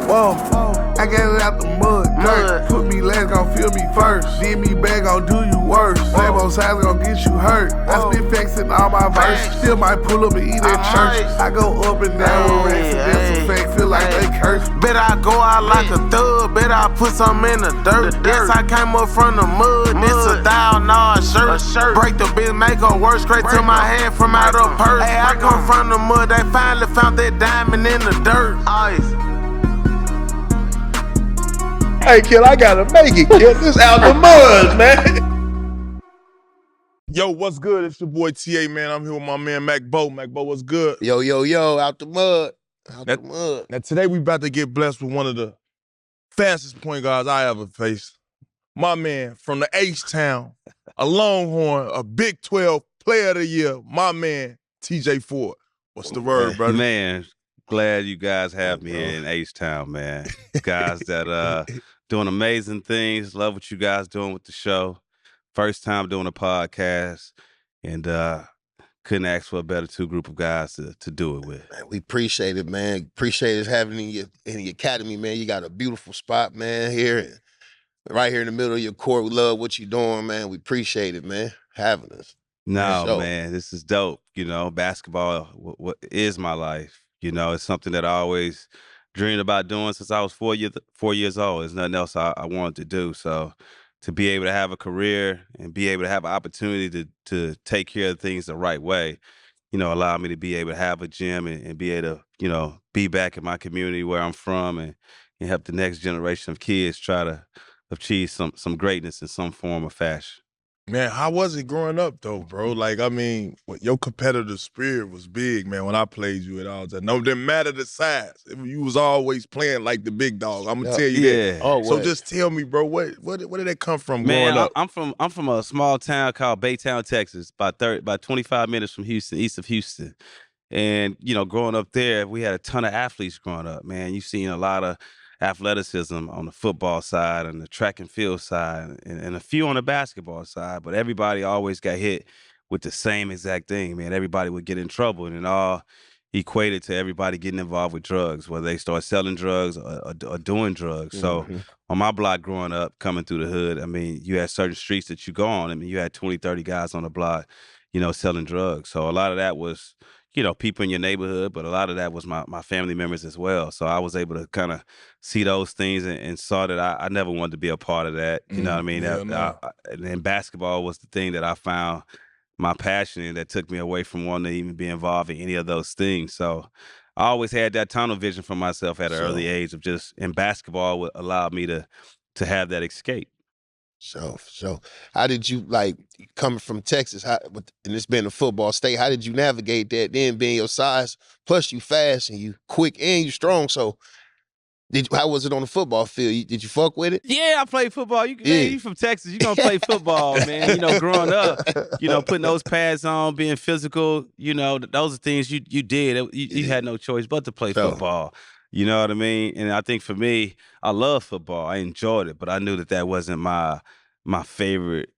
Whoa, I got it out the mud. Put me last, gon' feel me first. Did me back, gon' do you worse. Same old sides gon' get you hurt. I spit facts in all my verses. Still might pull up and eat at church. I go up and down with racks and that's a fact. Feel like they curse. Bet I go out like a thug. Bet I put some in the dirt. Yes, I came up from the mud. This a $1,000 shirt. Break the bitch, make her work straight to my hand from out of purse. Hey, I come from the mud. They finally found that diamond in the dirt. Ice. Hey, kid, I gotta make it, kid. This out the mud, man. Yo, what's good? It's your boy TA, man. I'm here with my man Mac Bo. Mac Bo, what's good? Yo, out the mud. The mud. Now, today we about to get blessed with one of the fastest point guards I ever faced. My man from the H-Town, a Longhorn, a Big 12 Player of the Year, my man, TJ Ford. What's the word, brother? Man, glad you guys have me here in H-Town, man. Guys that doing amazing things. Love what you guys doing with the show. First time doing a podcast, and couldn't ask for a better group of guys to do it with. Man, we appreciate it, man. Appreciate us having you in the academy, man. You got a beautiful spot, man, here. Right here in the middle of your court. We love what you're doing, man. We appreciate it, man, having us. No, man, this is dope. You know, basketball what is my life. You know, it's something that I always dreamed about doing since I was 4 years old. There's nothing else I wanted to do. So to be able to have a career and be able to have an opportunity to take care of things the right way, you know, allow me to be able to have a gym and be able to, you know, be back in my community where I'm from and help the next generation of kids try to achieve some greatness in some form or fashion. Man, how was it growing up, though, bro? Like, I mean, your competitive spirit was big, man, when I played you at all that. No, it didn't matter the size. You was always playing like the big dog. I'm going to tell you that. Oh, so just tell me, bro, where did that come from man, growing up? I'm from a small town called Baytown, Texas, about 25 minutes from Houston, east of Houston. And, you know, growing up there, we had a ton of athletes growing up, man. You've seen a lot of athleticism on the football side and the track and field side and a few on the basketball side, but everybody always got hit with the same exact thing, man. Everybody would get in trouble, and it all equated to everybody getting involved with drugs, whether they start selling drugs or doing drugs. So on my block growing up, coming through the hood, I mean, you had certain streets that you go on. I mean, you had 20, 30 guys on the block, you know, selling drugs. So a lot of that was, you know, people in your neighborhood, but a lot of that was my family members as well. So I was able to kind of see those things and saw that I never wanted to be a part of that. You know what I mean? And basketball was the thing that I found my passion in that took me away from wanting to even be involved in any of those things. So I always had that tunnel vision for myself at an early age of just, and basketball would allow me to have that escape. So how did you, like, coming from Texas, and this being a football state, how did you navigate that, then being your size, plus you fast and you quick and you strong? So how was it on the football field? Did you fuck with it? Yeah, I played football. You from Texas, you gonna play football, man. You know, growing up, you know, putting those pads on, being physical, you know, those are things you did. You had no choice but to play football. You know what I mean? And I think for me, I love football. I enjoyed it, but I knew that wasn't my favorite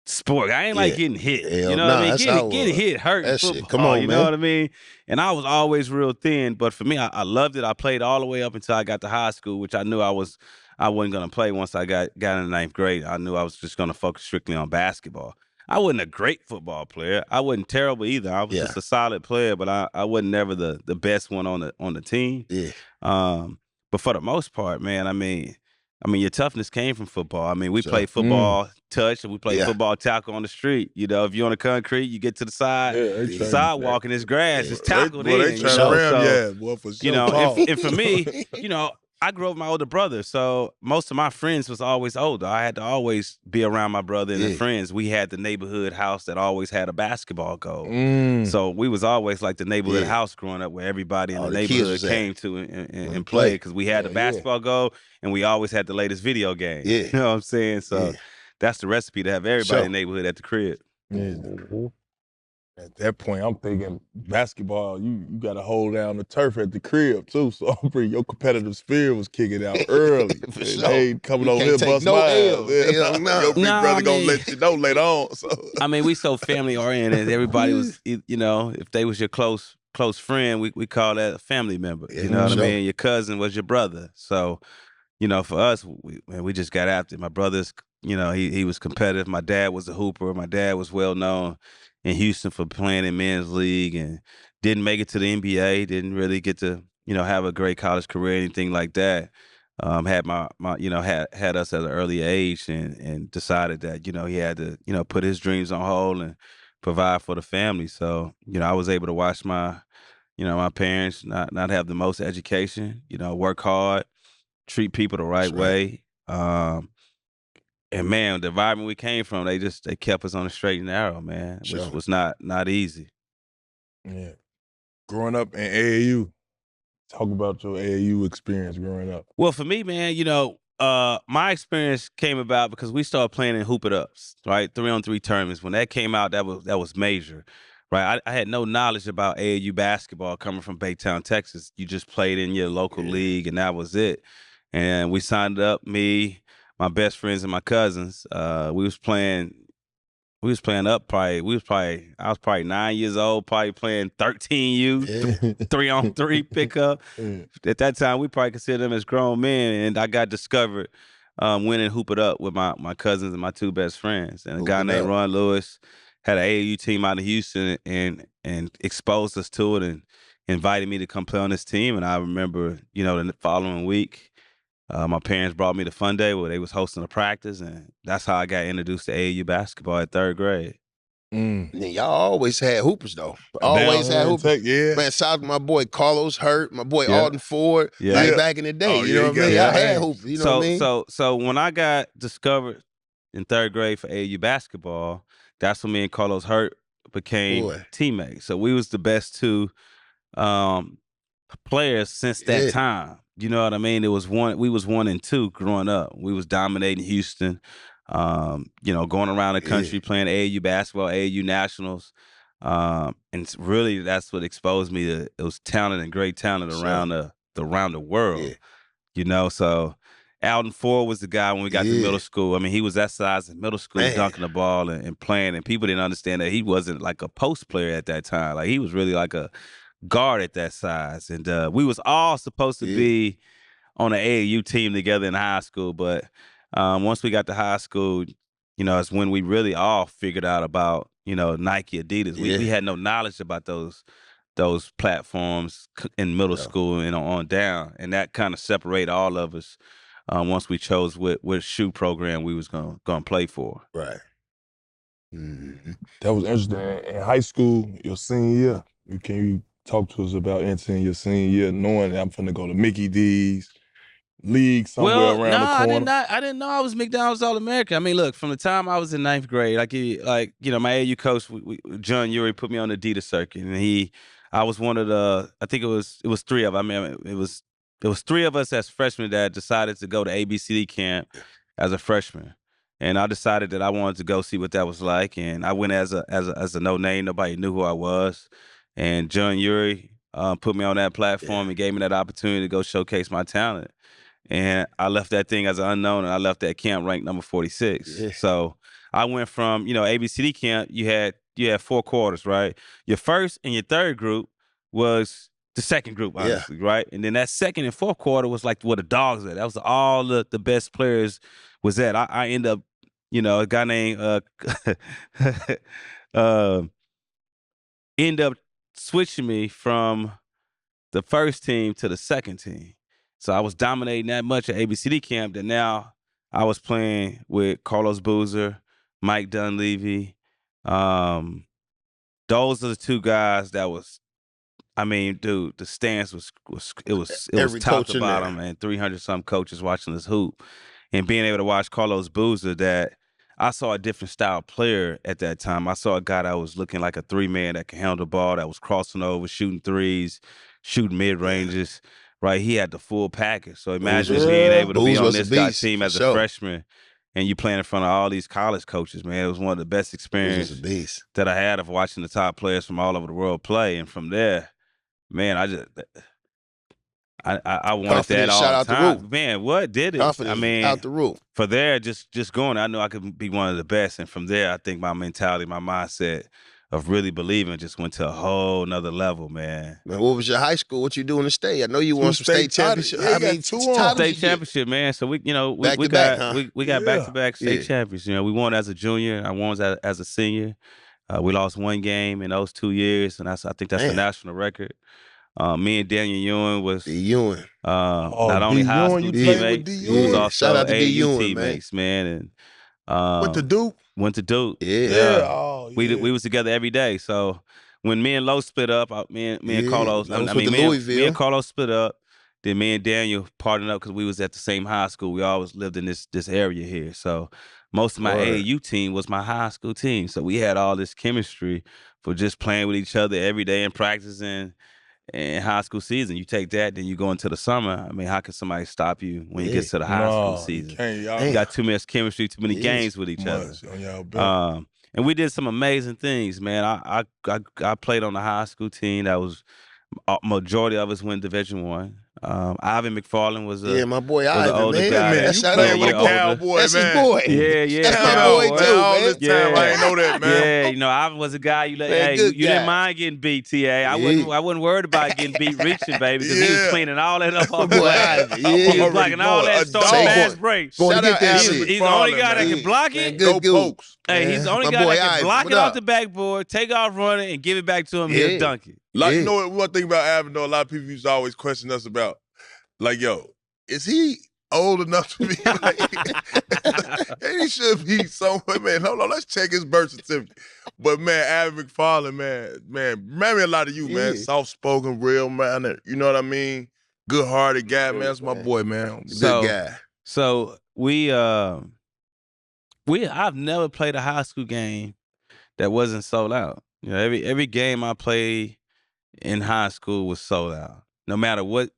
sport. I ain't like getting hit. You know what I mean? Getting hit hurt in football. Come on, you know what I mean? And I was always real thin, but for me, I loved it. I played all the way up until I got to high school, which I knew I wasn't gonna play once I got in the ninth grade. I knew I was just gonna focus strictly on basketball. I wasn't a great football player. I wasn't terrible either. I was just a solid player, but I wasn't never the best one on the team. Yeah. But for the most part, man, I mean, your toughness came from football. I mean, we played football touch and we played football tackle on the street. You know, if you're on the concrete, you get to the sidewalk and it's grass, it's tackled in. They turn around, boy, for sure. You know, and for me, you know, I grew up with my older brother, so most of my friends was always older. I had to always be around my brother and his friends. We had the neighborhood house that always had a basketball goal. So we was always like the neighborhood house growing up where everybody in the neighborhood came to and played because we had the basketball goal and we always had the latest video game. You know what I'm saying? So that's the recipe to have everybody in the neighborhood at the crib. At that point, I'm thinking basketball, you got to hold down the turf at the crib, too. So I'm pretty, your competitive spirit was kicking out early. They ain't coming over here bust my ass. Your big brother going to let you know later on. So. I mean, we so family-oriented. Everybody was, you know, if they was your close close friend, we call that a family member. Yeah, You know what I sure. mean? Your cousin was your brother. So, you know, for us, we just got after it. My brother's, you know, he was competitive. My dad was a hooper. My dad was well known in Houston for playing in men's league and didn't make it to the NBA. Didn't really get to, you know, have a great college career, anything like that. Had my you know, had us at an early age and decided that, you know, he had to, you know, put his dreams on hold and provide for the family. So, you know, I was able to watch my, you know, my parents not have the most education, you know, work hard, treat people the right That's right. way. And man, the environment we came from, they kept us on the straight and narrow, man, which Sure. was not easy. Yeah. Growing up in AAU, talk about your AAU experience growing up. Well, for me, man, you know, my experience came about because we started playing in Hoop It Ups, right? 3-on-3 tournaments. When that came out, that was major, right? I had no knowledge about AAU basketball coming from Baytown, Texas. You just played in your local league, and that was it. And we signed up, me, my best friends, and my cousins. We was playing up I was probably 9 years old, probably playing 13U, Yeah. 3-on-3 pickup. At that time, we probably considered them as grown men, and I got discovered winning Hoop It Up with my cousins and my two best friends. And a guy Hooping named up. Ron Lewis had an AAU team out of Houston and exposed us to it and invited me to come play on this team. And I remember, you know, the following week, my parents brought me to Fun Day where they was hosting a practice, and that's how I got introduced to AAU basketball at 3rd grade. Mm. Yeah, y'all always had hoopers though. Always Down had here in hoopers. Tech, yeah. Man, shout out to my boy Carlos Hurt, my boy Yeah. Alden Ford. Yeah. Like Yeah. back in the day, Oh, you yeah, know he what I got mean? his Y'all had name. hoopers, you know what I mean? So when I got discovered in 3rd grade for AAU basketball, that's when me and Carlos Hurt became Boy. teammates. So we was the best two players since that Yeah. time. You know what I mean? We was 1 and 2 growing up. We was dominating Houston, you know, going around the country playing AAU basketball, AAU nationals. And it's really that's what exposed me to those talent and great talent around the world. Yeah. You know, so Alden Ford was the guy when we got to middle school. I mean, he was that size in middle school, Man. dunking the ball and playing, and people didn't understand that he wasn't like a post player at that time. Like he was really like a guard at that size. And we was all supposed to be on an AAU team together in high school, but once we got to high school, you know, it's when we really all figured out about, you know, Nike, Adidas. We had no knowledge about those platforms in middle school and on down, and that kind of separated all of us once we chose what shoe program we was gonna play for. Right. Mm-hmm. That was interesting. In high school, your senior year, can you talk to us about entering your senior year, knowing that I'm finna go to Mickey D's league somewhere around the corner? I didn't know I was McDonald's All-American. I mean, look, from the time I was in 9th grade, like you know, my AAU coach, John Urey, put me on the Adidas circuit, and I was one of the, I think it was 3 of them. I mean, it was 3 of us as freshmen that decided to go to ABCD camp as a freshman. And I decided that I wanted to go see what that was like. And I went as a no name. Nobody knew who I was. And John Urey put me on that platform and gave me that opportunity to go showcase my talent. And I left that thing as an unknown, and I left that camp ranked number 46. Yeah. So I went from, you know, ABCD camp, you had 4 quarters, right? Your first and your third group was the second group, honestly, right? And then that second and fourth quarter was like where the dogs at. That was all the best players was at. I end up, you know, a guy named end up switching me from the first team to the second team. So I was dominating that much at ABCD camp that now I was playing with Carlos Boozer, Mike Dunleavy. Those are the 2 guys that was, I mean, dude, the stance was Every top coach to in bottom, there. and 300-some coaches watching this hoop, and being able to watch Carlos Boozer, that I saw a different style player at that time. I saw a guy that was looking like a 3-man that could handle the ball, that was crossing over, shooting threes, shooting mid ranges. Right, he had the full package. So imagine being able to be on this guy's team as a freshman, and you playing in front of all these college coaches. Man, it was one of the best experiences that I had of watching the top players from all over the world play. And from there, man, I wanted Confidence that all shot the out the time. roof. Man, what did it? Confidence I mean, out the roof. For there, just going, I knew I could be one of the best. And from there, I think my mentality, my mindset of really believing just went to a whole nother level, man. Man, what was your high school? What you do in the state? I know you won some state titles. championship. Yeah, I you got mean, 2 titles on. State you get. championship, man. So we Back to back, huh? we got Yeah. back-to-back state Yeah. champions. We won as a junior. I won as a senior. We lost 1 game in those 2 years, and I think that's the Man. national record. Me and Daniel Ewing was D. Ewing. not only D. high Ewing, school you played with teammates, D. we was Yeah. Ewing? also Shout out to D. AAU Ewing, teammates, man. And Went to Duke? went to Duke. Yeah. Yeah. Oh, yeah. We was together every day. So when me and Lo split up, me and Yeah, Carlos, Los I went mean, to me Louisville. and Carlos split up. Then me and Daniel partnered up because we was at the same high school. We always lived in this area here. So most of my Word. AAU team was my high school team. So we had all this chemistry for just playing with each other every day and practicing. In high school season, you take that, then you go into the summer. I mean, how can somebody stop you when you Yeah. get to the high school season? You can't. Y'all Damn. You got too much chemistry, too many Yes. games with each other. much on y'all belt. And we did some amazing things, man. I played on the high school team. That was majority of us went Division I. Ivan McFarland was Yeah, my boy was an Ivan, older man. guy. Man, That's you shout playing out with a my boy. cowboy, That's man. his boy. Yeah. That's my Cowboy, boy, man, too, all man. this time, I ain't know that, man. Yeah, Ivan was a guy you let. Man, Hey, good you didn't guy. mind getting beat, TA. I Yeah. wasn't worried about getting beat reaching, baby, because he was Yeah. cleaning all that up My off boy the glass. Ivan, He was yeah. blocking all Already that know starting Say, fast boy. breaks. Going to Shout get out that Ivan shit. He's the only McFarland, guy that man. can block Man, it. good Go dude. Pokes. Hey, he's the only My guy boy that can Ivan, block what it off up? the backboard, take off running, and give it back to him. Yeah. He'll dunk it. Like, Yeah. you know what? One thing about Ivan, though, a lot of people used to always question us about, like, yo, is he old enough to be like, and he should be somewhere, man. Hold on, let's check his birth certificate. But man, Ivan McFarland, man, remind me a lot of you, man. Yeah. Soft-spoken, real man. You know what I mean? Good-hearted guy, man. That's my man. boy, man. Good guy. So I've never played a high school game that wasn't sold out. You know, every game I played in high school was sold out. No matter what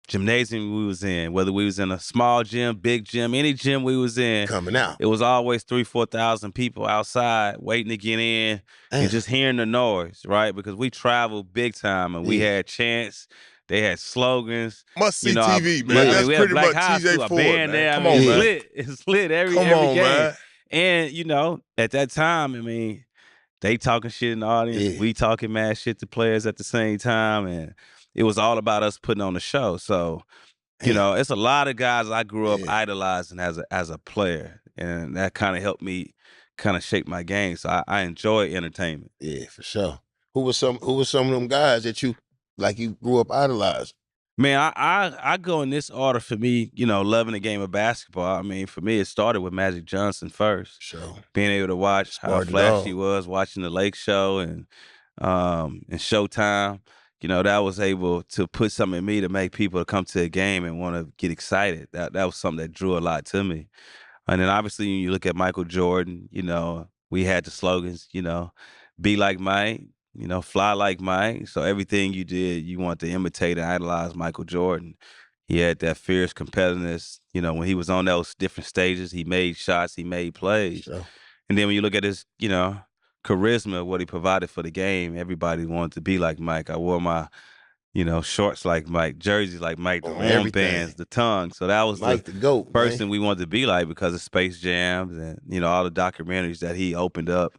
gymnasium we was in, whether we was in a small gym, big gym, any gym we was in, Coming out. it was always 3,000-4,000 people outside waiting to get in and Damn. just hearing the noise, right? Because we traveled big time and we Yeah. had chants, they had slogans. Must see You know, TV, man. I mean, That's we had pretty Black much High TJ School, a Ford, band man. there. Come I mean, on, man. It's lit every Come on, game. man. And, you know, at that time, I mean, they talking shit in the audience. Yeah. We talking mad shit to players at the same time. And it was all about us putting on the show. So, you know, it's a lot of guys I grew up Yeah. idolizing as a player. And that kind of helped me kind of shape my game. So I enjoy entertainment. Yeah, for sure. Who was some of them guys that you grew up idolizing? Man, I go in this order for me, you know, loving the game of basketball. I mean, for me, it started with Magic Johnson first. Sure. Being able to watch how Started it flashy all. he was, watching the Lake Show and Showtime. You know, that was able to put something in me to make people come to a game and want to get excited. That was something that drew a lot to me. And then obviously, when you look at Michael Jordan, you know, we had the slogans, you know, be like Mike, you know, fly like Mike. So everything you did, you want to imitate and idolize Michael Jordan. He had that fierce competitiveness. You know, when he was on those different stages, he made shots, he made plays. Sure. And then when you look at his, you know, charisma, what he provided for the game, everybody wanted to be like Mike. I wore my, you know, shorts like Mike, jerseys like Mike, the armbands, the tongue. So that was Mike the GOAT, person man. we wanted to be like because of Space Jams and, you know, all the documentaries that he opened up.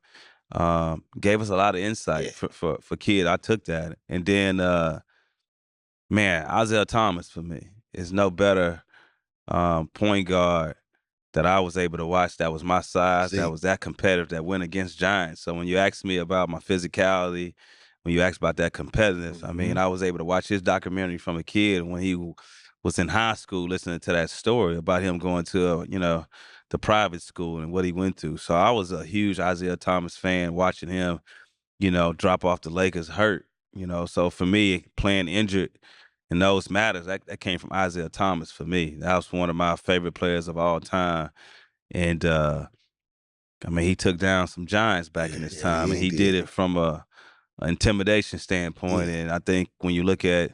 Gave us a lot of insight for kids. I took that. And then, man, Isaiah Thomas for me is no better point guard that I was able to watch that was my size, that was that competitive, that went against giants. So when you ask me about my physicality, when you ask about that competitiveness, I mean, I was able to watch his documentary from a kid when he was in high school listening to that story about him going to, you know, the private school and what he went through. So I was a huge Isaiah Thomas fan watching him, you know, drop off the Lakers hurt, you know. So for me, playing injured in those matters, that came from Isaiah Thomas for me. That was one of my favorite players of all time. And, I mean, he took down some giants back in his time, and he did it from a intimidation standpoint. And I think when you look at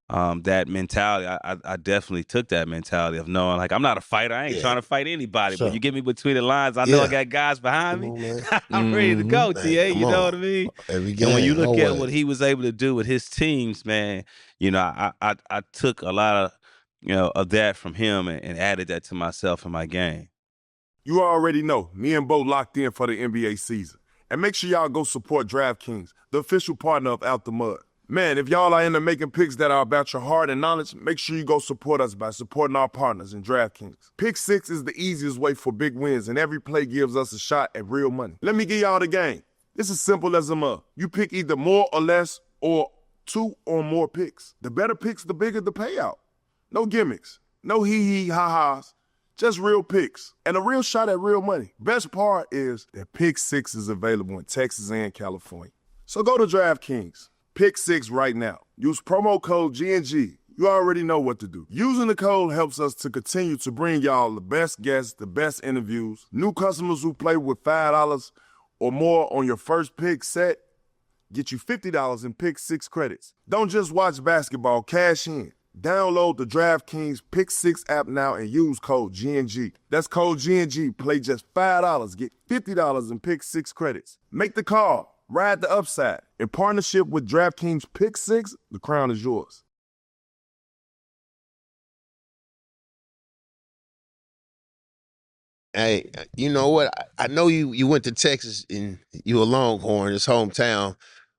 that mentality, I definitely took that mentality of knowing, like, I'm not a fighter. I ain't trying to fight anybody. Sure. But you get me between the lines, I know I got guys behind Come me. on, man. I'm ready to go, Man, TA. You come know on. what I mean? Every game. And when you look at always. what he was able to do with his teams, man, you know, I took a lot of, you know, of that from him and added that to myself in my game. You already know, me and Bo locked in for the NBA season. And make sure y'all go support DraftKings, the official partner of Out the Mud. Man, if y'all are into making picks that are about your heart and knowledge, make sure you go support us by supporting our partners in DraftKings. Pick 6 is the easiest way for big wins, and every play gives us a shot at real money. Let me give y'all the game. It's as simple as a mug. You pick either more or less or 2 or more picks. The better picks, the bigger the payout. No gimmicks, no hee-hee, ha-has, just real picks and a real shot at real money. Best part is that Pick 6 is available in Texas and California. So go to DraftKings. Pick 6 right now. Use promo code GNG. You already know what to do. Using the code helps us to continue to bring y'all the best guests, the best interviews, new customers who play with $5 or more on your first pick set. Get you $50 in Pick 6 credits. Don't just watch basketball, cash in. Download the DraftKings Pick 6 app now and use code GNG. That's code GNG. Play just $5. Get $50 in Pick 6 credits. Make the call. Ride the upside. In partnership with DraftKings Pick 6, the crown is yours. Hey, you know what? I know you went to Texas and you a Longhorn, it's hometown.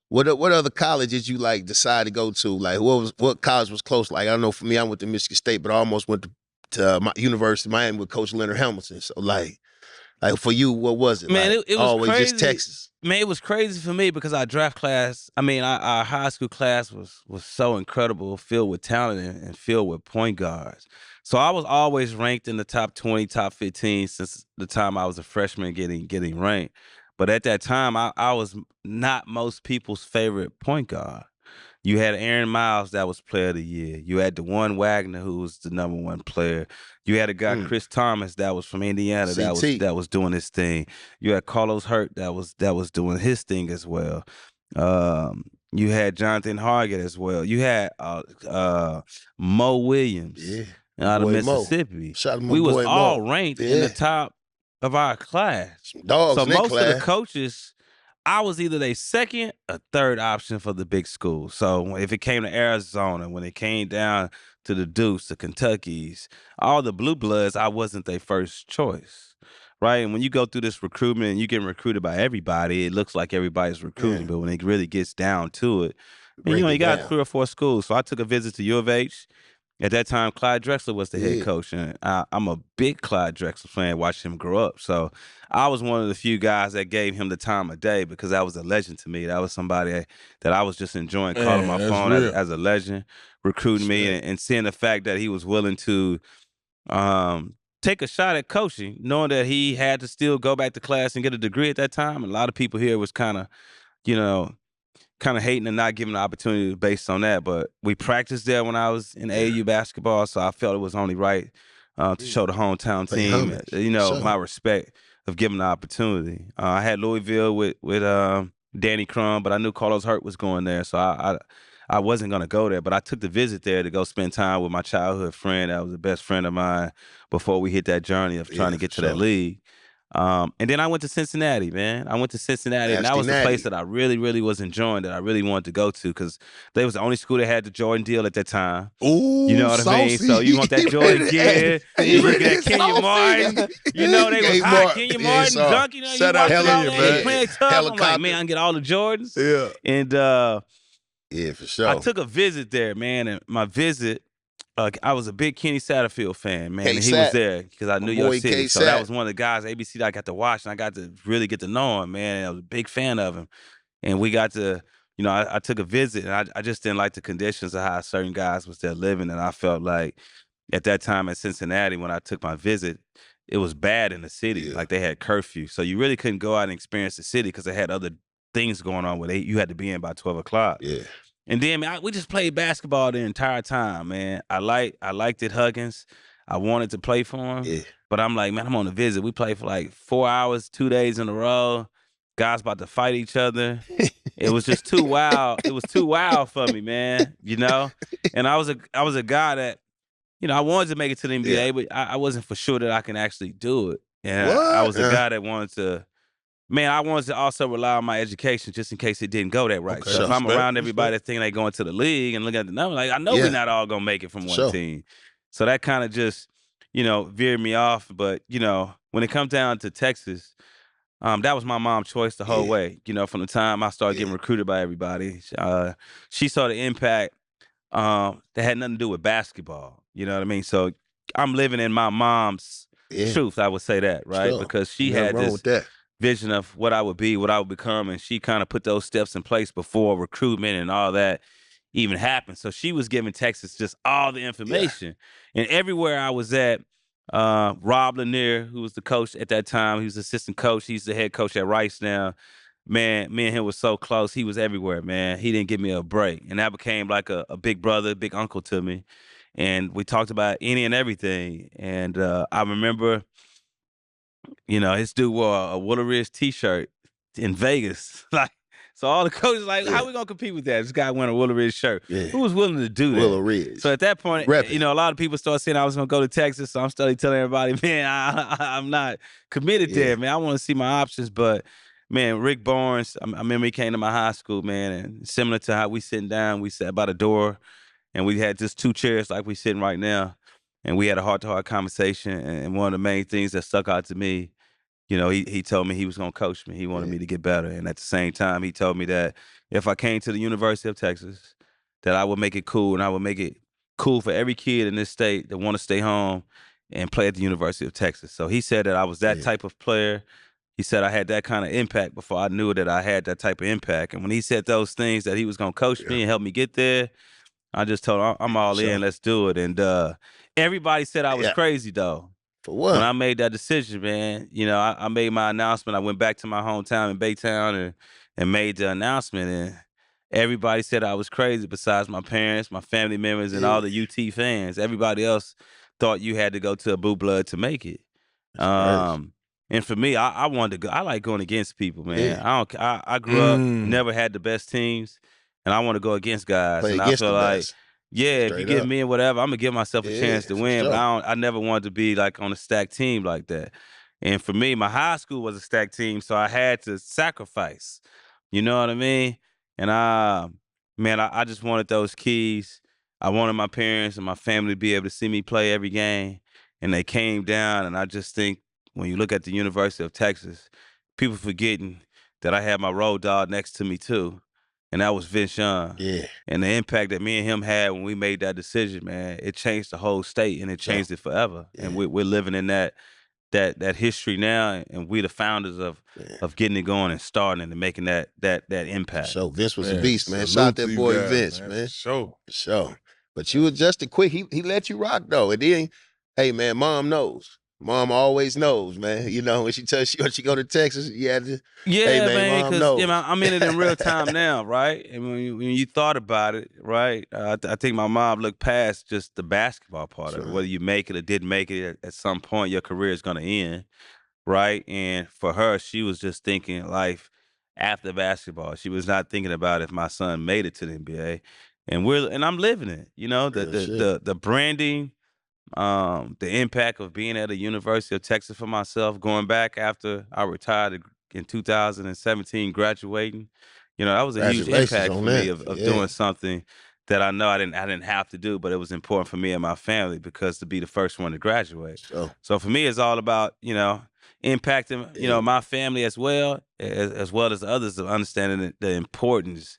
What other college did you like decide to go to? Like what college was close? Like I don't know, for me, I went to Michigan State, but I almost went to my University of Miami with Coach Leonard Hamilton. So like for you, what was it? Man, like, it was always crazy. Just Texas. Man, it was crazy for me because our draft class, our high school class was so incredible, filled with talent and filled with point guards. So I was always ranked in the top 20, top 15 since the time I was a freshman getting ranked. But at that time, I was not most people's favorite point guard. You had Aaron Miles that was player of the year. You had DeJuan Wagner, who was the #1 player. You had a guy, Chris Thomas, that was from Indiana, that was doing his thing. You had Carlos Hurt that was doing his thing as well. You had Jonathan Hargett as well. You had Mo Williams out of Mississippi. We was all ranked in the top of our class. Dogs so most class. of the coaches, I was either their second or third option for the big school. So if it came to Arizona, when it came down to the Dukes, the Kentuckys, all the blue bloods, I wasn't their first choice, right? And when you go through this recruitment and you get recruited by everybody, it looks like everybody's recruiting. But when it really gets down to it, you only got 3 or 4 schools. So I took a visit to U of H. At that time, Clyde Drexler was the head coach, and I'm a big Clyde Drexler fan, watching him grow up. So I was one of the few guys that gave him the time of day because that was a legend to me. That was somebody that I was just enjoying calling my phone as a legend, recruiting me, and seeing the fact that he was willing to take a shot at coaching, knowing that he had to still go back to class and get a degree at that time. And a lot of people here was kind of, hating and not giving the opportunity based on that. But we practiced there when I was in AAU basketball, so I felt it was only right to show the hometown team, my respect of giving the opportunity. I had Louisville with Danny Crum, but I knew Carlos Hurt was going there, so I wasn't going to go there. But I took the visit there to go spend time with my childhood friend that was the best friend of mine before we hit that journey of trying to get to that league. And then I went to Cincinnati, man. I went to Cincinnati, and that was the place that I really, really was enjoying, that I really wanted to go to, because they was the only school that had the Jordan deal at that time. Ooh, you know what I mean? So you want that Jordan gear. You look at Kenyon Martin. You know, they was hot. Kenyon Martin, Dunk, you watching all that, playing tough. I'm like, man, I can get all the Jordans. Yeah. And yeah, for sure. I took a visit there, man, and my visit, I was a big Kenny Satterfield fan, man, and he was there because I knew New York City. So that was one of the guys, ABC, that I got to watch, and I got to really get to know him, man. And I was a big fan of him. And we got to, I took a visit, and I just didn't like the conditions of how certain guys was there living. And I felt like at that time in Cincinnati, when I took my visit, it was bad in the city. Yeah. Like they had curfew. So you really couldn't go out and experience the city because they had other things going on where you had to be in by 12 o'clock. Yeah. And then we just played basketball the entire time, man. I liked it, Huggins. I wanted to play for him. But I'm like, man, I'm on a visit. We played for like 4 hours, 2 days in a row. Guys about to fight each other. It was just too wild. It was too wild for me, man. And I was a guy that, I wanted to make it to the NBA, but I wasn't for sure that I can actually do it. And I was a guy that wanted to. Man, I wanted to also rely on my education just in case it didn't go that right. Okay. So if I'm around everybody that think they going to the league and look at the number, like I know we're not all gonna make it from one team. So that kind of just, veered me off. But when it comes down to Texas, That was my mom's choice the whole way. You know, from the time I started getting recruited by everybody, she saw the impact that had nothing to do with basketball. You know what I mean? So I'm living in my mom's truth. I would say that, right? Sure. Because she Nothing had wrong this with that. vision of what I would be, what I would become, and she kind of put those steps in place before recruitment and all that even happened. So she was giving Texas just all the information. And everywhere I was at, Rob Lanier, who was the coach at that time, he was assistant coach. He's the head coach at Rice now. Man, me and him was so close. He was everywhere, man. He didn't give me a break. And that became like a big brother, big uncle to me. And we talked about any and everything. And I remember, you know, his dude wore a Willa Ridge t-shirt in Vegas. Like, so all the coaches like, how we gonna compete with that? This guy wearing a Willa Ridge shirt. Yeah. Who was willing to do that? Willa Ridge. So at that point, you know, a lot of people started saying I was gonna go to Texas. So I'm starting telling everybody, man, I'm not committed there, man. I want to see my options. But man, Rick Barnes, I remember he came to my high school, man, and similar to how we sitting down, we sat by the door, and we had just 2 chairs like we sitting right now, and we had a heart-to-heart conversation. And one of the main things that stuck out to me, you know, he told me he was going to coach me. He wanted me to get better. And at the same time, he told me that if I came to the University of Texas, that I would make it cool, and I would make it cool for every kid in this state that want to stay home and play at the University of Texas. So he said that I was that type of player. He said I had that kind of impact before I knew that I had that type of impact. And when he said those things, that he was going to coach me and help me get there, I just told him, I'm all in, let's do it. And everybody said I was crazy, though. For what? When I made that decision, man, you know, I made my announcement. I went back to my hometown in Baytown and made the announcement. And everybody said I was crazy besides my parents, my family members, and all the UT fans. Everybody else thought you had to go to a Blue Blood to make it. And for me, I wanted to go. I like going against people, man. I grew up, never had the best teams, and I want to go against guys. Play and against I feel the like, best. if you give me and whatever, I'm gonna give myself a chance to win. sure. But I never wanted to be like on a stacked team like that. And for me, my high school was a stacked team, so I had to sacrifice. You know what I mean? And I just wanted those keys. I wanted my parents and my family to be able to see me play every game, and they came down. And I just think when you look at the University of Texas, people forgetting that I had my road dog next to me too. And that was Vince Young. Yeah. And the impact that me and him had when we made that decision, man, it changed the whole state, and it changed it forever. Yeah. And we're living in that history now, and we the founders of getting it going and starting and making that impact. So Vince was a beast, man. Shout out that boy Vince, man. Sure. But you adjusted quick. He let you rock though. And then, hey man, mom knows. Mom always knows, man. You know, when she tells you when she go to Texas, you had to, hey, man, because I'm in it in real time now, right? And when you thought about it, right, I think my mom looked past just the basketball part of it. Whether you make it or didn't make it, at some point your career is going to end, right? And for her, she was just thinking life after basketball. She was not thinking about if my son made it to the NBA. And I'm living it, you know, the branding, the impact of being at the University of Texas for myself, going back after I retired in 2017, graduating, you know, that was a huge impact for me of doing something that I know I didn't have to do, but it was important for me and my family because to be the first one to graduate. So for me, it's all about, you know, impacting, you know, my family as well as others, of understanding the importance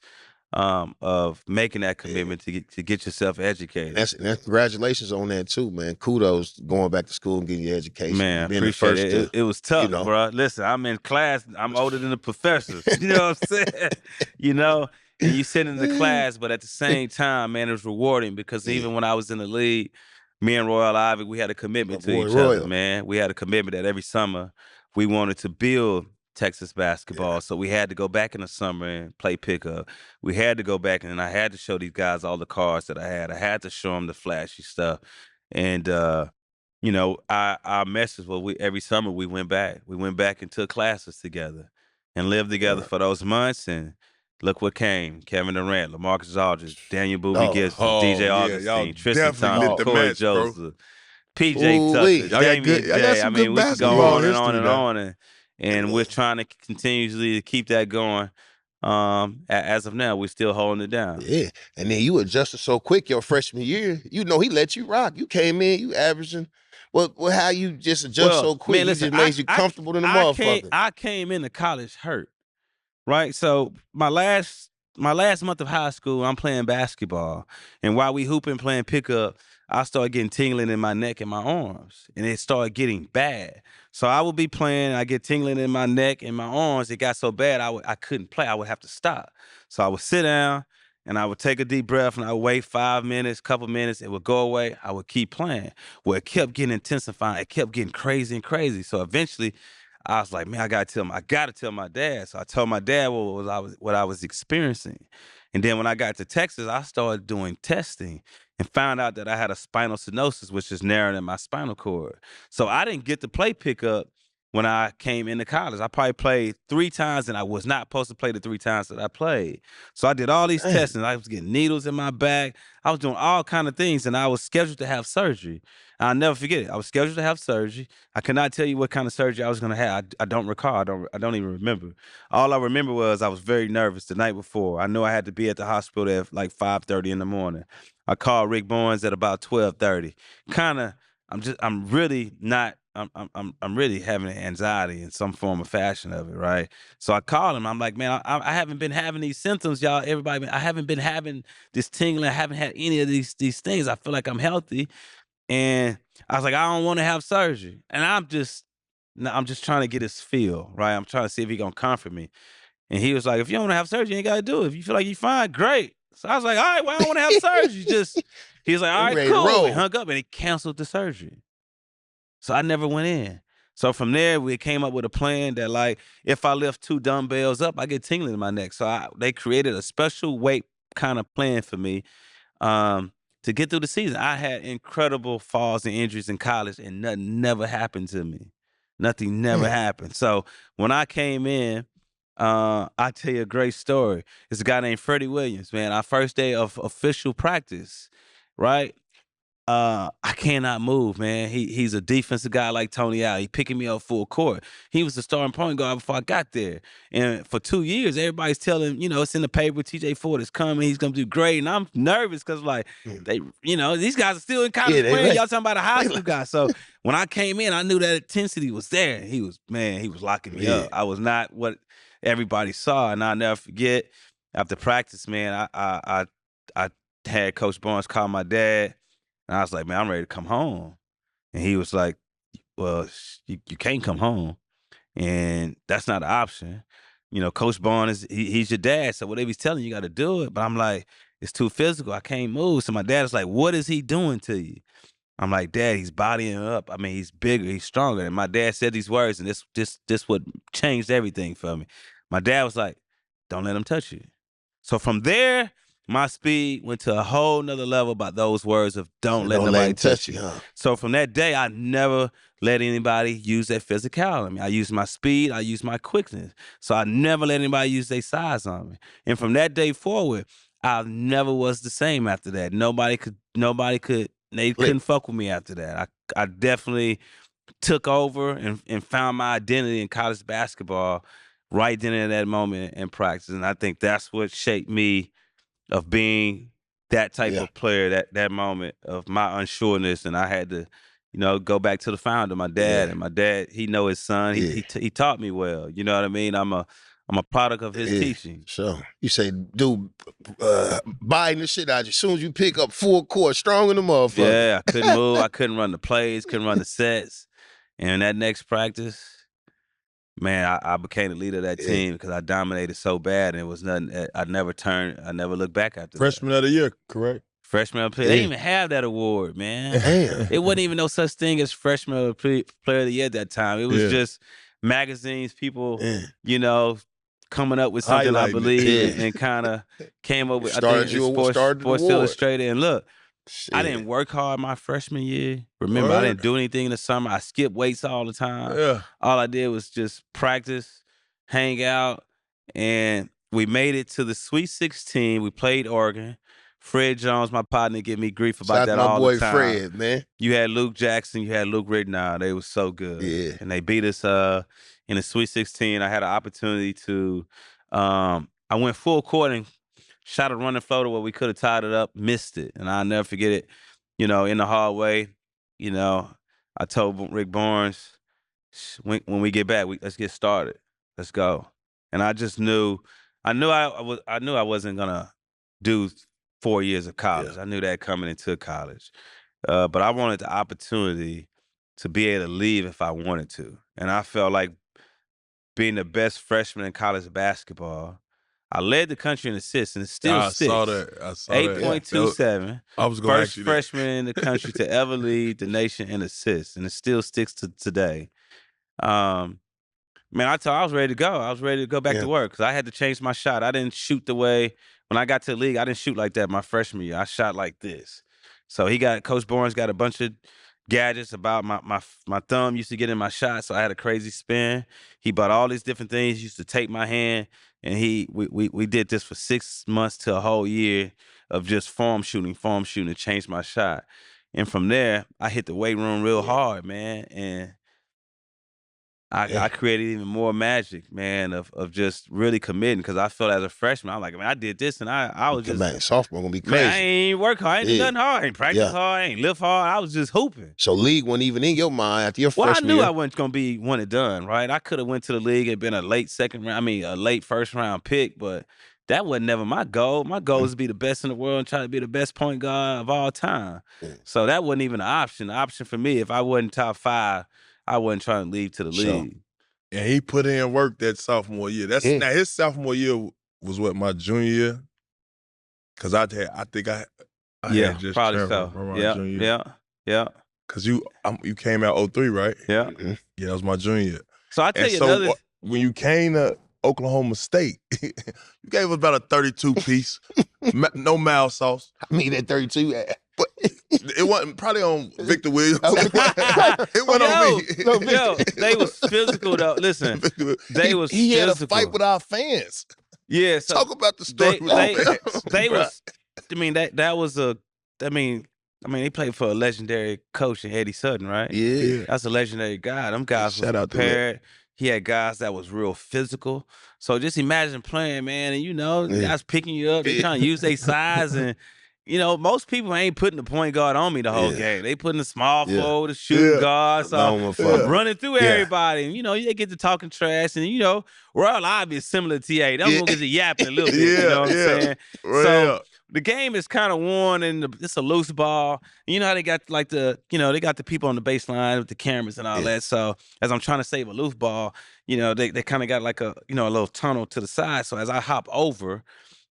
of making that commitment to get yourself educated. That's congratulations on that too, man. Kudos going back to school and getting your education. Man, being appreciate the first it. It was tough, you know. bro. Listen, I'm in class. I'm older than the professors. You know what I'm saying? You know, and you sit in the class, but at the same time, man, it was rewarding because even when I was in the league, me and Royal Ivy, we had a commitment to each other, man. We had a commitment that every summer we wanted to build Texas basketball. So we had to go back in the summer and play pickup. We had to go back, and I had to show these guys all the cards that I had. I had to show them the flashy stuff. And, you know, our message was every summer we went back. We went back and took classes together and lived together for those months. And look what came. Kevin Durant, LaMarcus Aldridge, Daniel Boobie Gibson, DJ Augustine, Tristan Thompson, Corey Joseph, PJ Tucker, Damian J. I mean, we could go on and on and on. And we're trying to continuously keep that going. As of now, we're still holding it down. Yeah, and then you adjusted so quick your freshman year. You know, he let you rock. You came in, you averaging, Well, how you just adjust Well, so quick? man, listen, It just made you comfortable in the motherfucker. I came into college hurt, right? So my last month of high school, I'm playing basketball, and while we hooping, playing pickup, I started getting tingling in my neck and my arms, and it started getting bad. So I would be playing, I get tingling in my neck and my arms. It got so bad, I couldn't play. I would have to stop. So I would sit down, and I would take a deep breath, and I would wait 5 minutes, couple minutes. It would go away. I would keep playing. Well, it kept getting intensified. It kept getting crazy and crazy. So eventually, I was like, man, I gotta tell my dad. So I told my dad what I was experiencing. And then when I got to Texas, I started doing testing and found out that I had a spinal stenosis, which is narrowing in my spinal cord. So I didn't get to play pickup when I came into college. I probably played 3 times, and I was not supposed to play the 3 times that I played. So I did all these testing. I was getting needles in my back. I was doing all kind of things, and I was scheduled to have surgery. I'll never forget it. I was scheduled to have surgery. I cannot tell you what kind of surgery I was going to have. I don't recall. I don't even remember. All I remember was I was very nervous the night before. I knew I had to be at the hospital at like 5:30 in the morning. I called Rick Bowens at about 12:30. I'm really having anxiety in some form or fashion of it, right? So I called him. I'm like, man, I haven't been having these symptoms, y'all. Everybody, I haven't been having this tingling. I haven't had any of these things. I feel like I'm healthy. And I was like, I don't want to have surgery. And I'm just trying to get his feel, right? I'm trying to see if he gonna comfort me. And he was like, if you don't want to have surgery, you ain't gotta do it. If you feel like you're fine, great. So I was like, all right, well, I don't want to have surgery. He was like, all right, ready to cool. roll. He hung up and he canceled the surgery. So I never went in. So from there, we came up with a plan that, like, if I lift 2 dumbbells up, I get tingling in my neck. So they created a special weight kind of plan for me to get through the season. I had incredible falls and injuries in college, and nothing never happened to me. Nothing never happened. So when I came in, I tell you a great story. It's a guy named Freddie Williams, man. Our first day of official practice, right? I cannot move, man. He's a defensive guy like Tony Allen. He picking me up full court. He was the starting point guard before I got there. And for 2 years, everybody's telling, it's in the paper, TJ Ford is coming. He's going to do great. And I'm nervous because, like, these guys are still in college playing. Y'all talking about a high school guy. So when I came in, I knew that intensity was there. He was locking me up. I was not what everybody saw. And I'll never forget, after practice, man, I had Coach Barnes call my dad. And I was like, man, I'm ready to come home. And he was like, well, you can't come home. And that's not an option. Coach Barnes, he's your dad. So whatever he's telling you, got to do it. But I'm like, it's too physical. I can't move. So my dad was like, what is he doing to you? I'm like, Dad, he's bodying up. I mean, he's bigger, he's stronger. And my dad said these words, and this what changed everything for me. My dad was like, don't let him touch you. So from there, my speed went to a whole nother level by those words of don't let nobody touch you. Huh? So from that day, I never let anybody use their physicality on me. I used my speed, I used my quickness. So I never let anybody use their size on me. And from that day forward, I never was the same after that. They couldn't fuck with me after that. I definitely took over and found my identity in college basketball right then in that moment in practice. And I think that's what shaped me of being that type of player, that moment of my unsureness. And I had to, go back to the founder, my dad. And my dad, he know his son. He taught me well. You know what I mean? I'm a product of his teaching. So you say, dude, biting the shit out you. As soon as you pick up full court, strong in the motherfucker. Yeah, I couldn't move. I couldn't run the plays, couldn't run the sets. And that next practice, man, I became the leader of that team because I dominated so bad, and it was nothing. I never looked back after Freshman of the year, correct? Freshman of the year. They didn't even have that award, man. Damn. It wasn't even no such thing as freshman of the player of the year at that time. It was just magazines, people, coming up with something, I believe, and kind of came up with, started Sports Illustrated. And look, I didn't work hard my freshman year. Remember, I didn't do anything in the summer. I skipped weights all the time. Yeah. All I did was just practice, hang out, and we made it to the Sweet 16. We played Oregon. Fred Jones, my partner, give me grief about that all the time. My boy Fred, man. You had Luke Jackson. You had Luke Ridnour. They were so good. Yeah. And they beat us in the Sweet 16. I had an opportunity to I went full court and shot a running floater where we could have tied it up, missed it. And I'll never forget it, in the hallway, I told Rick Barnes, when we get back, let's get started. Let's go. And I just knew, I knew I wasn't gonna do 4 years of college. Yeah. I knew that coming into college, but I wanted the opportunity to be able to leave if I wanted to. And I felt like being the best freshman in college basketball, I led the country in assists, and it still I sticks. saw that. I saw 8.27. I was going to First ask you that. freshman in the country to ever lead the nation in assists, and it still sticks to today. Man, I was ready to go. I was ready to go back to work because I had to change my shot. I didn't shoot the way when I got to the league. I didn't shoot like that my freshman year. I shot like this. So Coach Barnes got a bunch of gadgets about my thumb used to get in my shot, so I had a crazy spin. He bought all these different things. He used to take my hand, and we did this for 6 months to a whole year of just form shooting, and changed my shot. And from there, I hit the weight room real hard, man, and I created even more magic, man, of just really committing because I felt as a freshman, I'm like, man, I did this and I was just Man, sophomore gonna be crazy. Man, I ain't work hard, I ain't do nothing hard, I ain't practice hard, I ain't lift hard, I was just hooping. So league wasn't even in your mind after your freshman I knew year. I wasn't gonna be one and done, right? I could have went to the league and been a late first round pick, but that wasn't never my goal. My goal was to be the best in the world and try to be the best point guard of all time. So that wasn't even an option. The option for me, if I wasn't top 5, I wasn't trying to leave to the league. And he put in work that sophomore year. Now his sophomore year was what, my junior year? Because I think I had just probably transferred so. from my junior year. Yeah. Because you came out 03, right? Yeah. Yeah, that was my junior year. So I tell you when you came to Oklahoma State, you gave us about a 32 piece, no mild sauce. I mean that 32. But it wasn't probably on Victor Williams. It wasn't on me. Yo, they was physical though. Listen, they was he had physical. a fight with our fans. Yeah, so talk about the story. They was. I mean that was a. I mean, he played for a legendary coach in Eddie Sutton, right? Yeah. That's a legendary guy. Them guys Shout was out to prepared. He had guys that was real physical. So just imagine playing, man, and guys picking you up, they trying to use their size and. Most people ain't putting the point guard on me the whole game. They putting the small forward, the shooting guard, so I'm running through everybody. And, they get to talking trash. And, we're all obvious similar to TA. Them gonna get to yapping a little bit, you know what I'm saying? So the game is kind of worn and it's a loose ball. You know how they got they got the people on the baseline with the cameras and all that. So as I'm trying to save a loose ball, they kind of got like a little tunnel to the side. So as I hop over,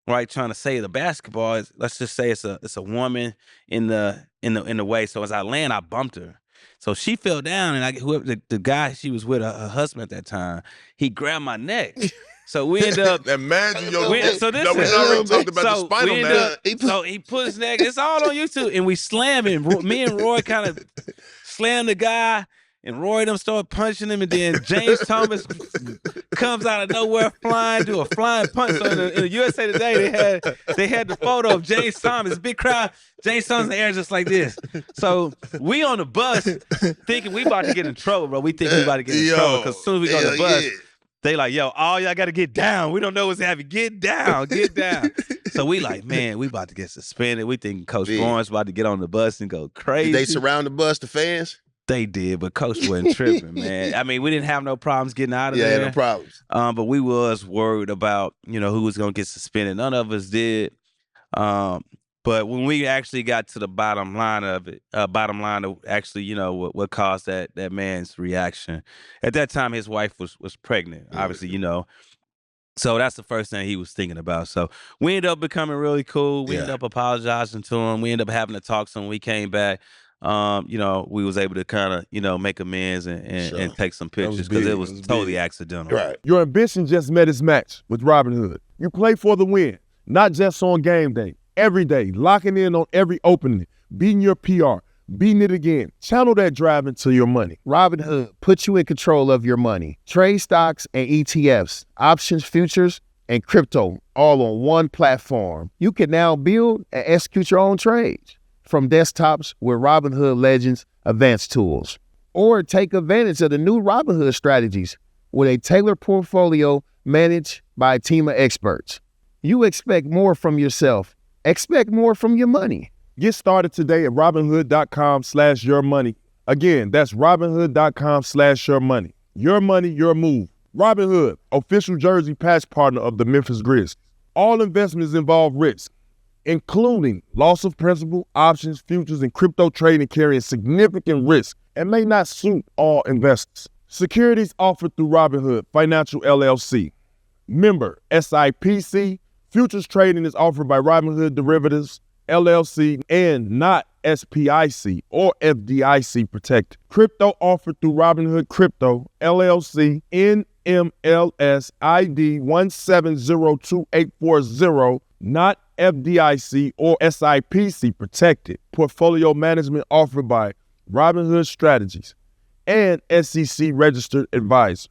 right, trying to save the basketball, let's just say it's a woman in the way. So as I land, I bumped her. So she fell down, and whoever the guy she was with, her husband at that time, he grabbed my neck. So we end up. Imagine we already talked about the spinal nut. So he put his neck. It's all on YouTube, and we slam him. Me and Roy kind of slammed the guy. And Roy them started punching him, and then James Thomas comes out of nowhere do a flying punch. So in the USA Today, they had the photo of James Thomas, big crowd. James Thomas in the air just like this. So we on the bus thinking we about to get in trouble, bro. We think we about to get in trouble because as soon as we go on the bus, they like, yo, all y'all got to get down. We don't know what's happening. Get down. So we like, man, we about to get suspended. We think Coach Barnes about to get on the bus and go crazy. Did they surround the bus, the fans? They did, but Coach wasn't tripping, man. I mean, we didn't have no problems getting out of there. Yeah, no problems. But we was worried about, who was going to get suspended. None of us did. But when we actually got to the bottom line of actually, what caused that man's reaction. At that time, his wife was pregnant, obviously, So that's the first thing he was thinking about. So we ended up becoming really cool. We ended up apologizing to him. We ended up having to talk to him when we came back. We was able to kind of, make amends and take some pictures because it was totally accidental. Right. Your ambition just met its match with Robinhood. You play for the win, not just on game day. Every day, locking in on every opening, beating your PR, beating it again. Channel that drive into your money. Robinhood puts you in control of your money. Trade stocks and ETFs, options, futures, and crypto all on one platform. You can now build and execute your own trades from desktops with Robinhood Legends advanced tools. Or take advantage of the new Robinhood strategies with a tailored portfolio managed by a team of experts. You expect more from yourself. Expect more from your money. Get started today at Robinhood.com/yourmoney. Again, that's Robinhood.com/yourmoney. Your money, your move. Robinhood, official jersey patch partner of the Memphis Grizz. All investments involve risk, including loss of principal, options, futures, and crypto trading carrying significant risk and may not suit all investors. Securities offered through Robinhood Financial LLC. Member SIPC. Futures trading is offered by Robinhood Derivatives LLC and not SPIC or FDIC protected. Crypto offered through Robinhood Crypto LLC NMLS ID 1702840, not FDIC or SIPC protected. Portfolio management offered by Robinhood Strategies and SEC registered advisor.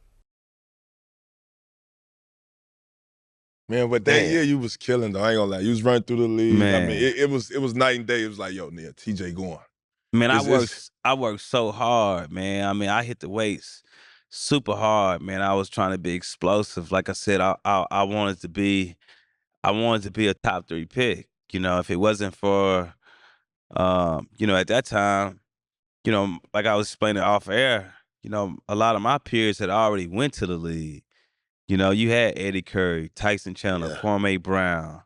Man, but that year you was killing though. I ain't gonna lie. You was running through the league. Man. I mean, it was night and day. It was like, yo, Neil, TJ going. Man, I worked so hard, man. I mean, I hit the weights super hard, man. I was trying to be explosive. Like I said, I wanted to be a top 3 pick. You know, if it wasn't for you know, at that time, you know, like I was explaining off air, you know, a lot of my peers had already went to the league. You know, you had Eddie Curry, Tyson Chandler, Kwame Brown,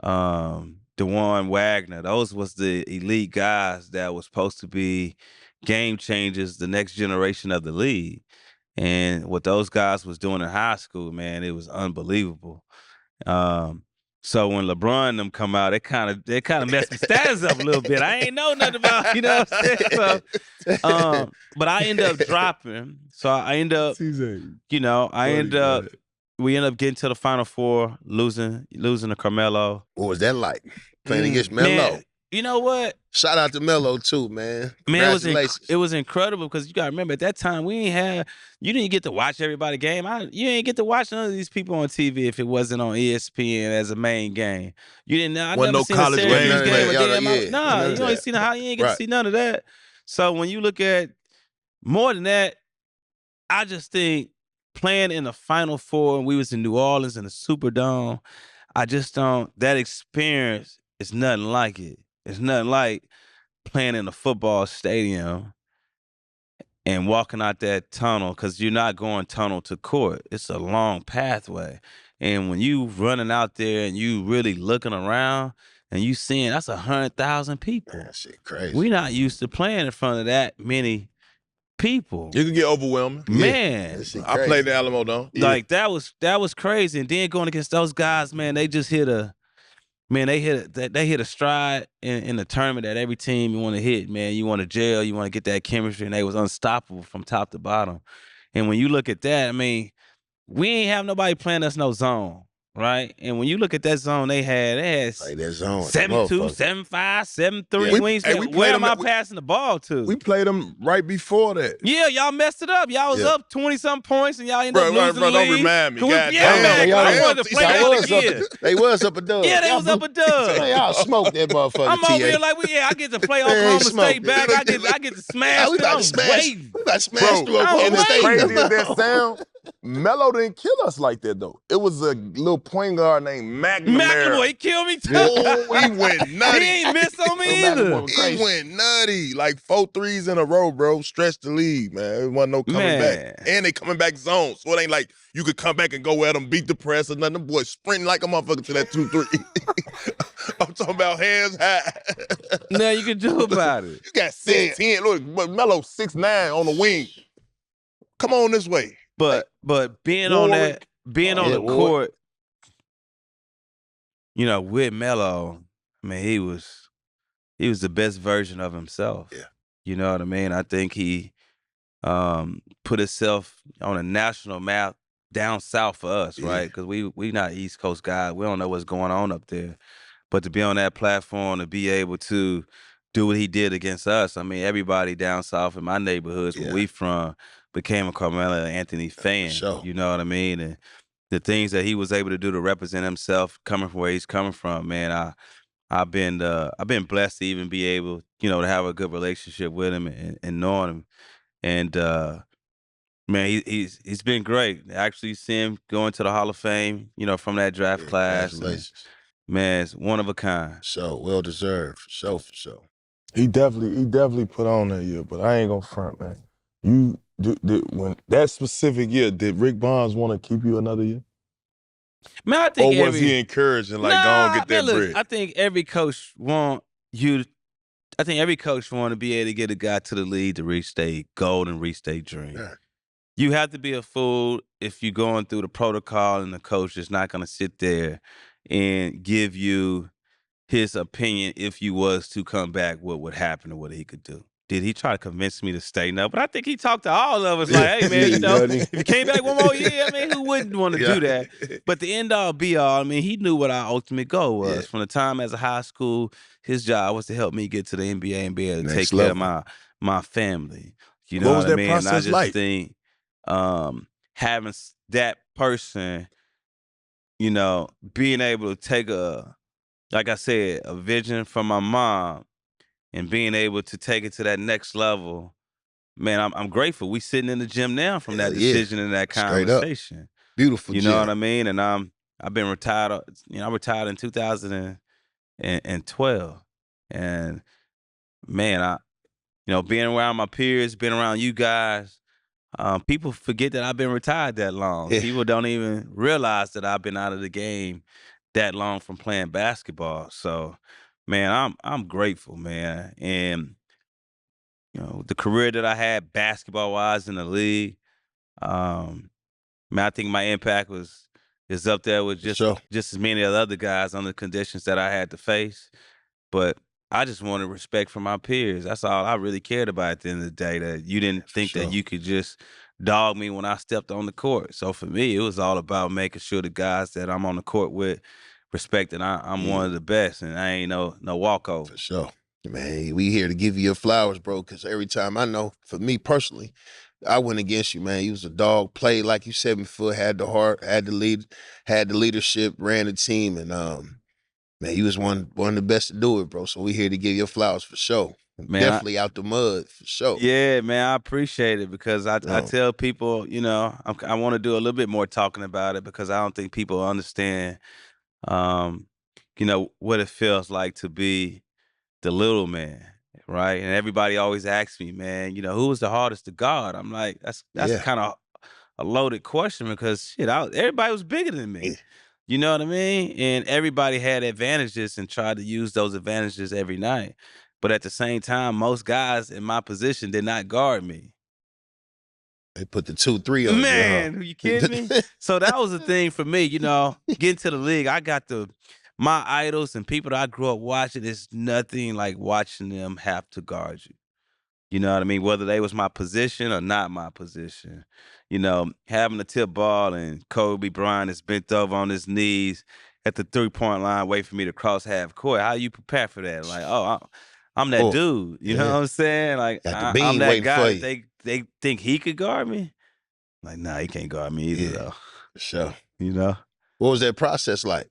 DeJuan Wagner. Those was the elite guys that was supposed to be game changers, the next generation of the league. And what those guys was doing in high school, man, it was unbelievable. So when LeBron and them come out, it kind of messed my status up a little bit. I ain't know nothing about, you know what I'm saying? So, but I end up dropping. So I end up, you know, we end up getting to the Final Four, losing to Carmelo. What was that like? Playing against Melo. Man, you know what? Shout out to Melo too, man. Man, Congratulations. it was incredible because you gotta remember at that time you didn't get to watch everybody game. You didn't get to watch none of these people on TV if it wasn't on ESPN as a main game. You didn't. I never seen college a Syracuse games, game. Nah, you ain't seen how you ain't get to see none of that. So when you look at more than that, I just think playing in the Final Four and we was in New Orleans in the Superdome, I just don't. That experience is nothing like it. It's nothing like playing in a football stadium and walking out that tunnel because you're not going tunnel to court. It's a long pathway. And when you running out there and you really looking around and you seeing that's 100,000 people. That shit crazy. We not used to playing in front of that many people. You can get overwhelming. Man. I played the Alamo Dome. Like that was crazy. And then going against those guys, man, they just hit a stride in the tournament that every team you want to hit, man. You want to gel, you want to get that chemistry, and they was unstoppable from top to bottom. And when you look at that, I mean, we ain't have nobody playing us no zone, right? And when you look at that zone they had like that zone, 7-2, 7-5, 7-3. Where am I passing the ball to? We played them right before that. Yeah, y'all messed it up. Y'all was up 20-something points, and y'all ended up losing the league. Don't remind me. I wanted to play that again. They was up a dub. Yeah, they was up a dub. Y'all smoked that motherfucker. I'm over here like, I get to play Oklahoma State back. I get to smash. We about to smash. We about to smash through Oklahoma State. Crazy as that sound, Melo didn't kill us like that though. It was a little point guard named McNamara. He killed me too. Oh, he went nutty. He ain't missed on me either. He went nutty. Like 4 threes in a row, bro. Stretched the league, man. It wasn't no coming back. And they coming back zone. So it ain't like you could come back and go at them, beat the press or nothing. Them boys sprinting like a motherfucker to that 2-3. I'm talking about hands high. Now you can do about it. You got 6'10". Look, Melo 6'9" on the wing. Come on this way. But being on the court, you know, with Melo, I mean, he was the best version of himself. Yeah. You know what I mean? I think he put himself on a national map down south for us, right? Because we not East Coast guys. We don't know what's going on up there. But to be on that platform, to be able to do what he did against us, I mean, everybody down south in my neighborhoods where we from became a Carmelo Anthony fan. Sure. You know what I mean? And the things that he was able to do to represent himself coming from where he's coming from, man, I've been blessed to even be able, you know, to have a good relationship with him and knowing him. And man, he's been great. Actually see him going to the Hall of Fame, you know, from that draft class. Congratulations. Man, it's one of a kind. So well deserved. For sure. He definitely put on that year, but I ain't gonna front, man. When that specific year, did Rick Barnes want to keep you another year? Man, I Or think was he encouraging, like, go on, nah, get man, that look, bread? I think every coach want you. I think every coach want to be able to get a guy to the league to reach their goal and reach their dream. Yeah. You have to be a fool if you're going through the protocol and the coach is not going to sit there and give you his opinion if you was to come back, what would happen or what he could do. Did he try to convince me to stay? No, but I think he talked to all of us like, hey, man, you know, if you came back one more year, I mean, who wouldn't want to do that? But the end all be all, I mean, he knew what our ultimate goal was. Yeah. From the time as a high school, his job was to help me get to the NBA and be able to Next take care of level. my family. You What know was what I that mean? And I process just like? think having that person, you know, being able to take like I said, a vision from my mom and being able to take it to that next level, man, I'm grateful. We sitting in the gym now from Hell that yeah. decision and that Straight up. conversation. Beautiful You know what gym. I mean? And I've been retired. You know, I retired in 2012, and man, you know, being around my peers, being around you guys, people forget that I've been retired that long. Yeah. People don't even realize that I've been out of the game that long from playing basketball. So, man, I'm grateful, man. And you know, the career that I had basketball wise in the league, man, I think my impact is up there with For sure. just as many of the other guys on the conditions that I had to face. But I just wanted respect from my peers. That's all I really cared about at the end of the day, that you didn't think that sure. you could just dog me when I stepped on the court. So for me, it was all about making sure the guys that I'm on the court with respect that I'm one of the best, and I ain't no walkover. For sure. Man, we here to give you your flowers, bro, because every time I know, for me personally, I went against you, man. You was a dog, played like you 7 foot, had the heart, had the leadership, ran the team, and man, you was one of the best to do it, bro. So we here to give your flowers for sure. Man, Definitely out the mud for sure. yeah, man, I appreciate it because I tell people, you know, I want to do a little bit more talking about it because I don't think people understand, um, you know, what it feels like to be the little man, right? And everybody always asks me, man, you know, who was the hardest to guard? I'm like, that's Yeah. kind of a loaded question because shit, everybody was bigger than me. Yeah. You know what I mean? And everybody had advantages and tried to use those advantages every night. But at the same time, most guys in my position did not guard me. They put the 2-3 on Man, you, are you kidding me? So that was the thing for me, you know, getting to the league. I got my idols and people that I grew up watching. It's nothing like watching them have to guard you. You know what I mean? Whether they was my position or not my position. You know, having a tip ball and Kobe Bryant is bent over on his knees at the 3-point line, wait for me to cross half court. How you prepare for that? Like, oh, I'm that Oh, dude. You know yeah. what I'm saying? Like, Got the I'm bean that waiting guy for that you. they think he could guard me. Like, nah, he can't guard me either, Yeah. though. For sure. You know? What was that process like?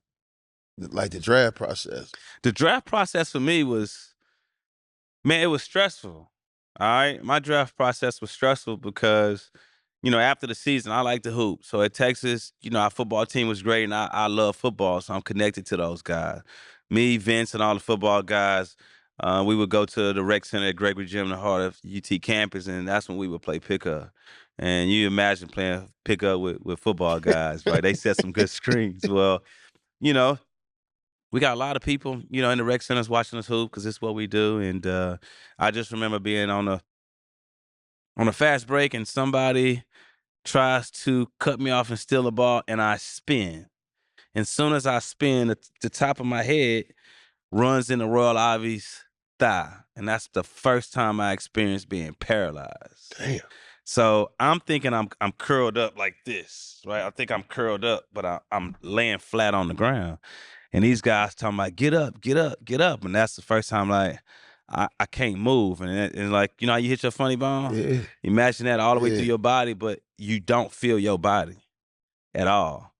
Like the draft process? The draft process for me was, man, it was stressful. All right. My draft process was stressful because, you know, after the season, I like to hoop. So at Texas, you know, our football team was great and I love football. So I'm connected to those guys. Me, Vince, and all the football guys, we would go to the rec center at Gregory Gym in the heart of UT campus, and that's when we would play pickup. And you imagine playing pickup with football guys, right? They set some good screens. Well, you know, we got a lot of people, you know, in the rec centers watching us hoop because this is what we do. And I just remember being on a fast break and somebody tries to cut me off and steal a ball, and I spin. And soon as I spin, the top of my head runs into Royal Ivy's thigh. And that's the first time I experienced being paralyzed. Damn. So I'm thinking I'm curled up like this, right? I think I'm curled up, but I'm laying flat on the ground. And these guys talking about, get up, get up, get up. And that's the first time, like, I can't move. And like, you know how you hit your funny bone? Yeah. Imagine that all the way Yeah. through your body, but you don't feel your body at all.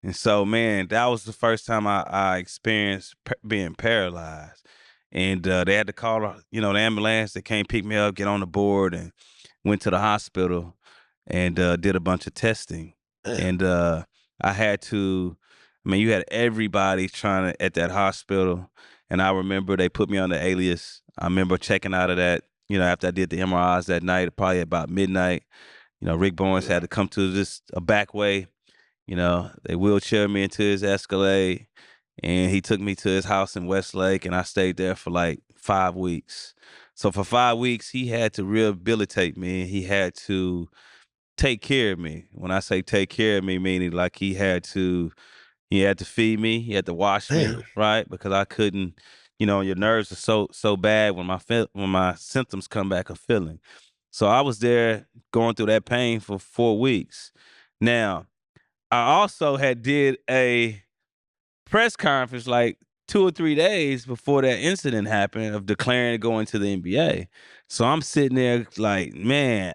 And so, man, that was the first time I experienced being paralyzed. And they had to call, you know, the ambulance. They came pick me up, get on the board, and went to the hospital and did a bunch of testing. Damn. And I had to, I mean, you had everybody trying to at that hospital. And I remember they put me on the alias. I remember checking out of that, after I did the MRIs that night, probably about midnight. Rick Barnes had to come to a back way. They wheelchaired me into his Escalade, and he took me to his house in Westlake, and I stayed there for like 5 weeks. So for 5 weeks, he had to rehabilitate me. He had to take care of me. When I say take care of me, meaning like he had to feed me, he had to wash me, right? Because I couldn't, your nerves are so bad when my symptoms come back of feeling. So I was there going through that pain for 4 weeks. Now, I also did a press conference like 2 or 3 days before that incident happened of declaring to go into the NBA. So I'm sitting there like, man,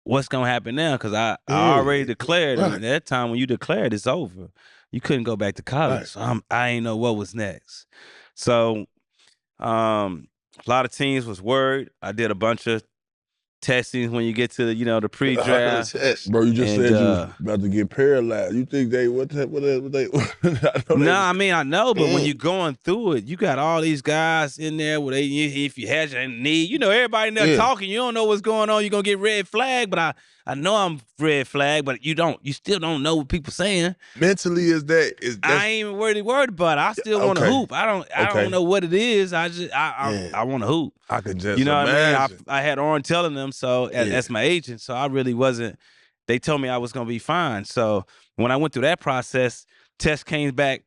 what's going to happen now? Because I already declared. And at that time, when you declared, it's over. You couldn't go back to college. So I ain't know what was next. So a lot of teams was worried. I did a bunch of testing when you get to the pre-draft. Bro, you just said you was about to get paralyzed. You think they what they I know, but when you're going through it, you got all these guys in there where if you had your knee, everybody in there talking, you don't know what's going on, you're gonna get red flag, but I know I'm red flag, but you still don't know what people saying. Mentally, I ain't even worried about it. I still want to hoop. I don't know what it is. I want to hoop. I could just what I mean? I I had Oren telling them, so as my agent, so I really wasn't. They told me I was gonna be fine. So when I went through that process, test came back,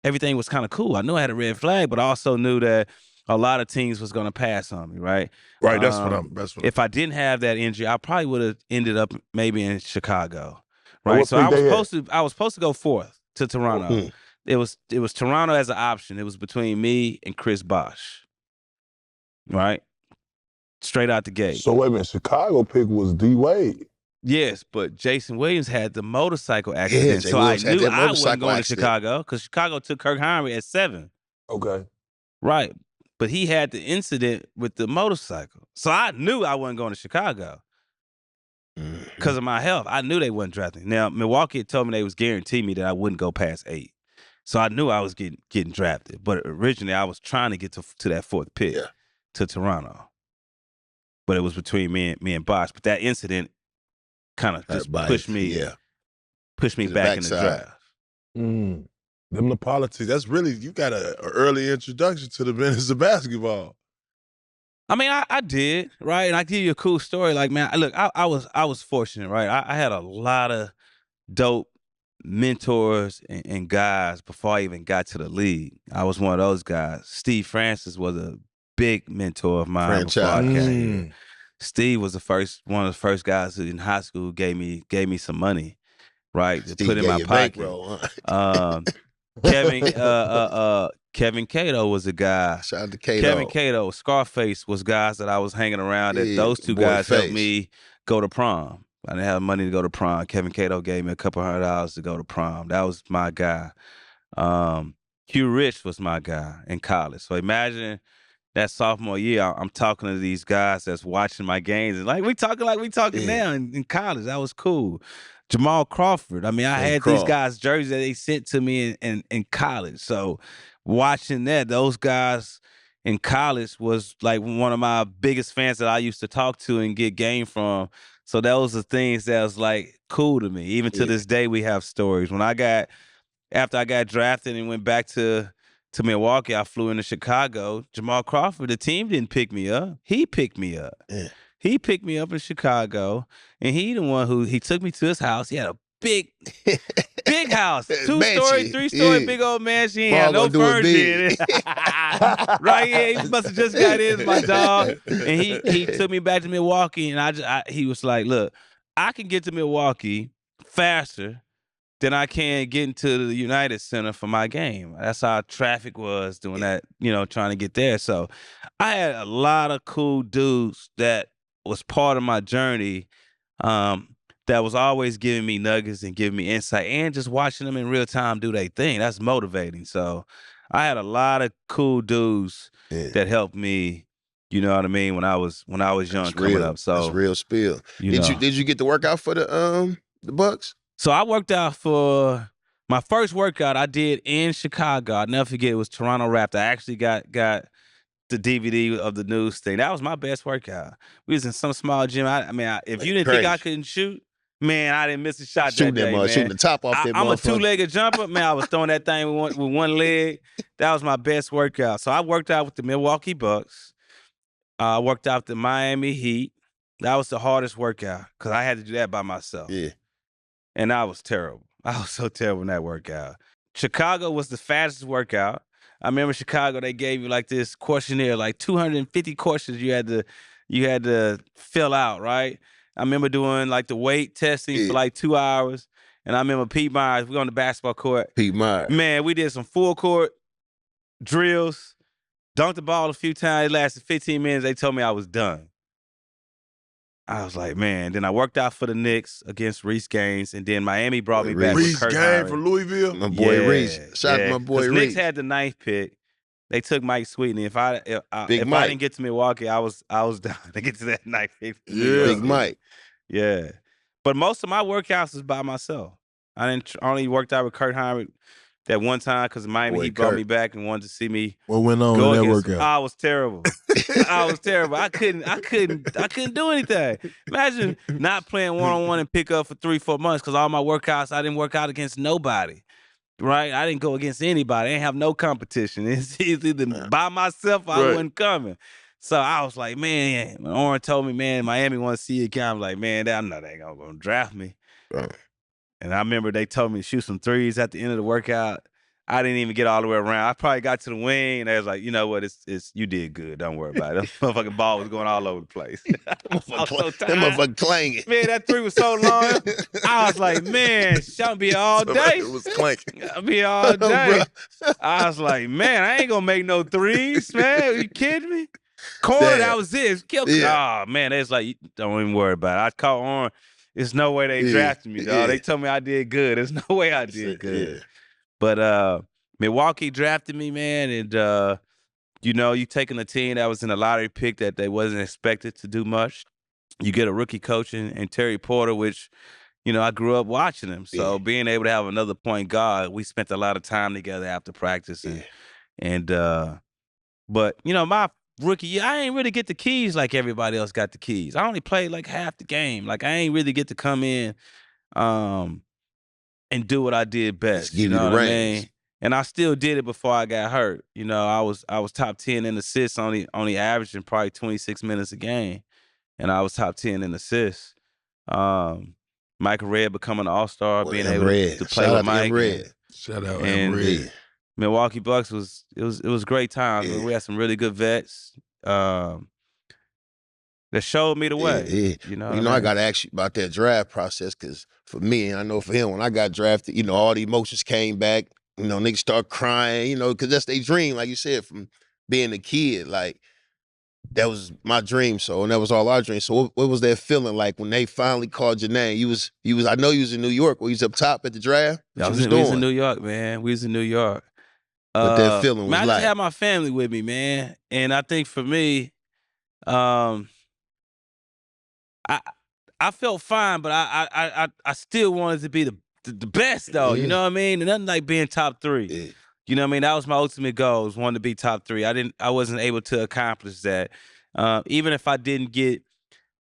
everything was kind of cool. I knew I had a red flag, but I also knew that a lot of teams was gonna pass on me, right? Right. That's what if I didn't have that injury, I probably would have ended up maybe in Chicago, right? So I was supposed to go 4th to Toronto. It was Toronto as an option. It was between me and Chris Bosh, right? Straight out the gate. So wait a minute, Chicago pick was D Wade. Yes, but Jason Williams had the motorcycle accident, so I knew I wasn't going to Chicago because Chicago took Kirk Henry at 7. Okay. Right. But he had the incident with the motorcycle. So I knew I wasn't going to Chicago because of my health. I knew they wasn't drafting. Now, Milwaukee had told me they was guaranteeing me that I wouldn't go past 8. So I knew I was getting drafted. But originally, I was trying to get to that 4th pick to Toronto. But it was between me and Bosh. But that incident kind of just pushed me back in the draft. Them the politics. That's really, you got an early introduction to the business of basketball. I mean, I did, right? And I give you a cool story. Like, man, look, I was fortunate, right? I had a lot of dope mentors and guys before I even got to the league. I was one of those guys. Steve Francis was a big mentor of mine before I came here. Steve was one of the first guys in high school who gave me some money, right, to put in my pocket. Kevin Cato was a guy. Shout out to Cato. Kevin Cato, Scarface was guys that I was hanging around. Those two guys helped me go to prom. I didn't have money to go to prom. Kevin Cato gave me a couple $100 to go to prom. That was my guy. Q Rich was my guy in college. So imagine that sophomore year, I'm talking to these guys that's watching my games. And we talking now in college. That was cool. Jamal Crawford. I mean, I had these guys' jerseys that they sent to me in college. So watching those guys in college was like one of my biggest fans that I used to talk to and get game from. So those are things that was like cool to me. Even to this day, we have stories. After I got drafted and went back to Milwaukee, I flew into Chicago. Jamal Crawford, the team didn't pick me up. He picked me up. Yeah. He picked me up in Chicago, and he the one he took me to his house. He had a big house, 2-story, 3-story, big old mansion. He had no furniture in it. Right? Yeah, he must have just got in, my dog. And he took me back to Milwaukee, and he was like, look, I can get to Milwaukee faster than I can get into the United Center for my game. That's how traffic was doing that, trying to get there. So I had a lot of cool dudes that was part of my journey that was always giving me nuggets and giving me insight and just watching them in real time do their thing. That's motivating. So I had a lot of cool dudes that helped me, you know what I mean, when I was young coming up. So that's real spill. Did you get to work out for the Bucks? So I worked out for My first workout I did in Chicago, I'll never forget, it was Toronto Raptors. I actually got the DVD of the news thing. That was my best workout. We was in some small gym. If you didn't think I couldn't shoot, man, I didn't miss a shot that day, man. Shooting the top off that I'm a motherfucker. two-legged jumper. Man, I was throwing that thing with one leg. That was my best workout. So I worked out with the Milwaukee Bucks. I worked out with the Miami Heat. That was the hardest workout because I had to do that by myself. Yeah. And I was terrible. I was so terrible in that workout. Chicago was the fastest workout. I remember Chicago, they gave you like this questionnaire, like 250 questions you had to fill out, right? I remember doing like the weight testing for like 2 hours. And I remember Pete Myers, we on the basketball court. Pete Myers. Man, we did some full court drills, dunked the ball a few times. It lasted 15 minutes. They told me I was done. I was like, man. Then I worked out for the Knicks against Reese Gaines, and then Miami brought me back with Reese Kurt Gaines Howard. for Louisville. My boy Reese. Shout out to my boy Reese. Knicks had the 9th pick. They took Mike Sweetney. If I didn't get to Milwaukee, I was done to get to that 9th pick. Yeah. Big Mike. Yeah. But most of my workouts is by myself. I only worked out with Kurt Howard that one time because Miami Boy, he brought Kurt. me back and wanted to see me. What went on go in that against workout? I was terrible. I was terrible. I couldn't do anything. Imagine not playing one-on-one and pick up for 3-4 months because all my workouts, I didn't work out against nobody. Right? I didn't go against anybody. I didn't have no competition. It's either by myself or I wasn't coming. So I was like, man, when Oren told me, man, Miami want to see you again, I'm like, man, I know they ain't gonna draft me. Right. And I remember they told me to shoot some threes at the end of the workout. I didn't even get all the way around. I probably got to the wing, and they was like, you know what, it's you did good. Don't worry about it. That motherfucking ball was going all over the place. I was so That tired. motherfucker clanging. Man, that three was so long. I was like, man, I'll be all day. It was clanking. I'll be all day. I was like, man, I ain't gonna make no threes, man. Are you kidding me? Corner, Damn. that was it. Yeah. Oh, man, it's like, don't even worry about it. I caught on. There's no way they drafted me, dog. Yeah. They told me I did good. There's no way I did good. Yeah. But Milwaukee drafted me, man, and you taking a team that was in a lottery pick that they wasn't expected to do much. You get a rookie coach and Terry Porter, which, I grew up watching him. So being able to have another point guard, we spent a lot of time together after practice. But my rookie year, I ain't really get the keys like everybody else got the keys. I only played like half the game. Like I ain't really get to come in and do what I did best. Give you the what I reins. mean? And I still did it before I got hurt. I was top 10 in assists, only averaging probably 26 minutes a game. And I was top 10 in assists. Michael Redd becoming an all-star, being able to play Shout with out to Mike. Red. Shout out And- Red. Milwaukee Bucks was great times. Yeah. We had some really good vets that showed me the way. Yeah. what I mean? got to ask you about that draft process because for me, and I know for him, when I got drafted, all the emotions came back. Niggas start crying, because that's their dream, like you said, from being a kid. Like, that was my dream, and that was all our dreams. So what was that feeling like when they finally called your name? You was I know you was in New York. Were you was up top at the draft? We was in New York, man. We was in New York. What that feeling was man, I like? just had my family with me, man. And I think for me, I felt fine, but I still wanted to be the best, though. Yeah. You know what I mean? And nothing like being top 3. Yeah. You know what I mean? That was my ultimate goal, was wanting to be top 3. I wasn't able to accomplish that. Even if I didn't get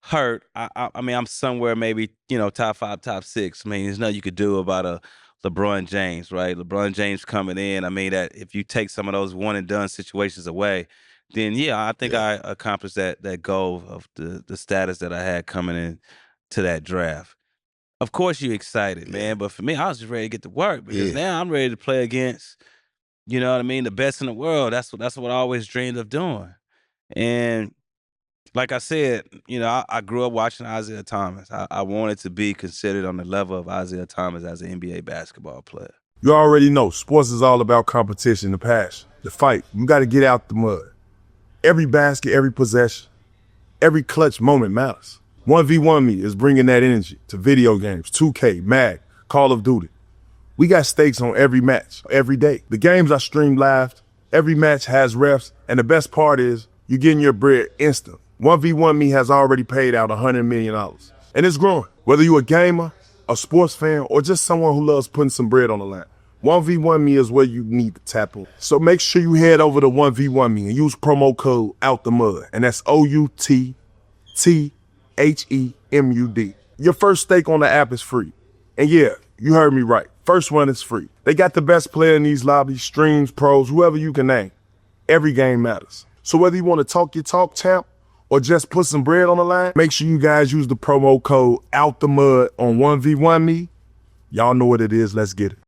hurt, I mean, I'm somewhere maybe, top 5, top 6. I mean, there's nothing you could do about a LeBron James, right? LeBron James coming in. I mean, that if you take some of those one and done situations away, then I think I accomplished that goal of the status that I had coming in to that draft. Of course you're excited, man, but for me, I was just ready to get to work because now I'm ready to play against, the best in the world. That's what I always dreamed of doing. And like I said, I grew up watching Isaiah Thomas. I wanted to be considered on the level of Isaiah Thomas as an NBA basketball player. You already know sports is all about competition, the passion, the fight. You got to get out the mud. Every basket, every possession, every clutch moment matters. 1v1 Me is bringing that energy to video games, 2K, Mag, Call of Duty. We got stakes on every match, every day. The games are streamed live. Every match has refs. And the best part is you're getting your bread instant. 1v1 Me has already paid out $100 million. And it's growing. Whether you're a gamer, a sports fan, or just someone who loves putting some bread on the line, 1v1 Me is where you need to tap in. So make sure you head over to 1v1 Me and use promo code OUTTHEMUD, and that's OUTTHEMUD. Your first stake on the app is free. And yeah, you heard me right. First one is free. They got the best player in these lobbies, streams, pros, whoever you can name. Every game matters. So whether you want to talk your talk, champ, or just put some bread on the line, make sure you guys use the promo code OUTTHEMUD on 1v1 Me. Y'all know what it is. Let's get it.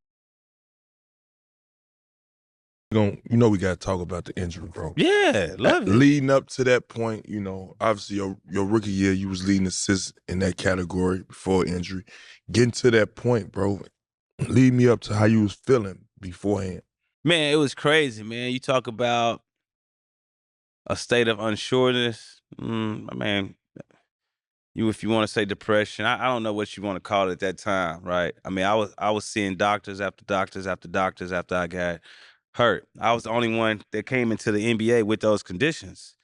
You know we got to talk about the injury, bro. Yeah, love it. Leading up to that point, you know, obviously your rookie year, you was leading assists in that category before injury. Getting to that point, bro, lead me up to how you was feeling beforehand. Man, it was crazy, man. You talk about a state of unsureness. Man, if you want to say depression, I don't know what you want to call it at that time, right? I mean, I was seeing doctors after doctors after doctors after I got hurt. I was the only one that came into the NBA with those conditions,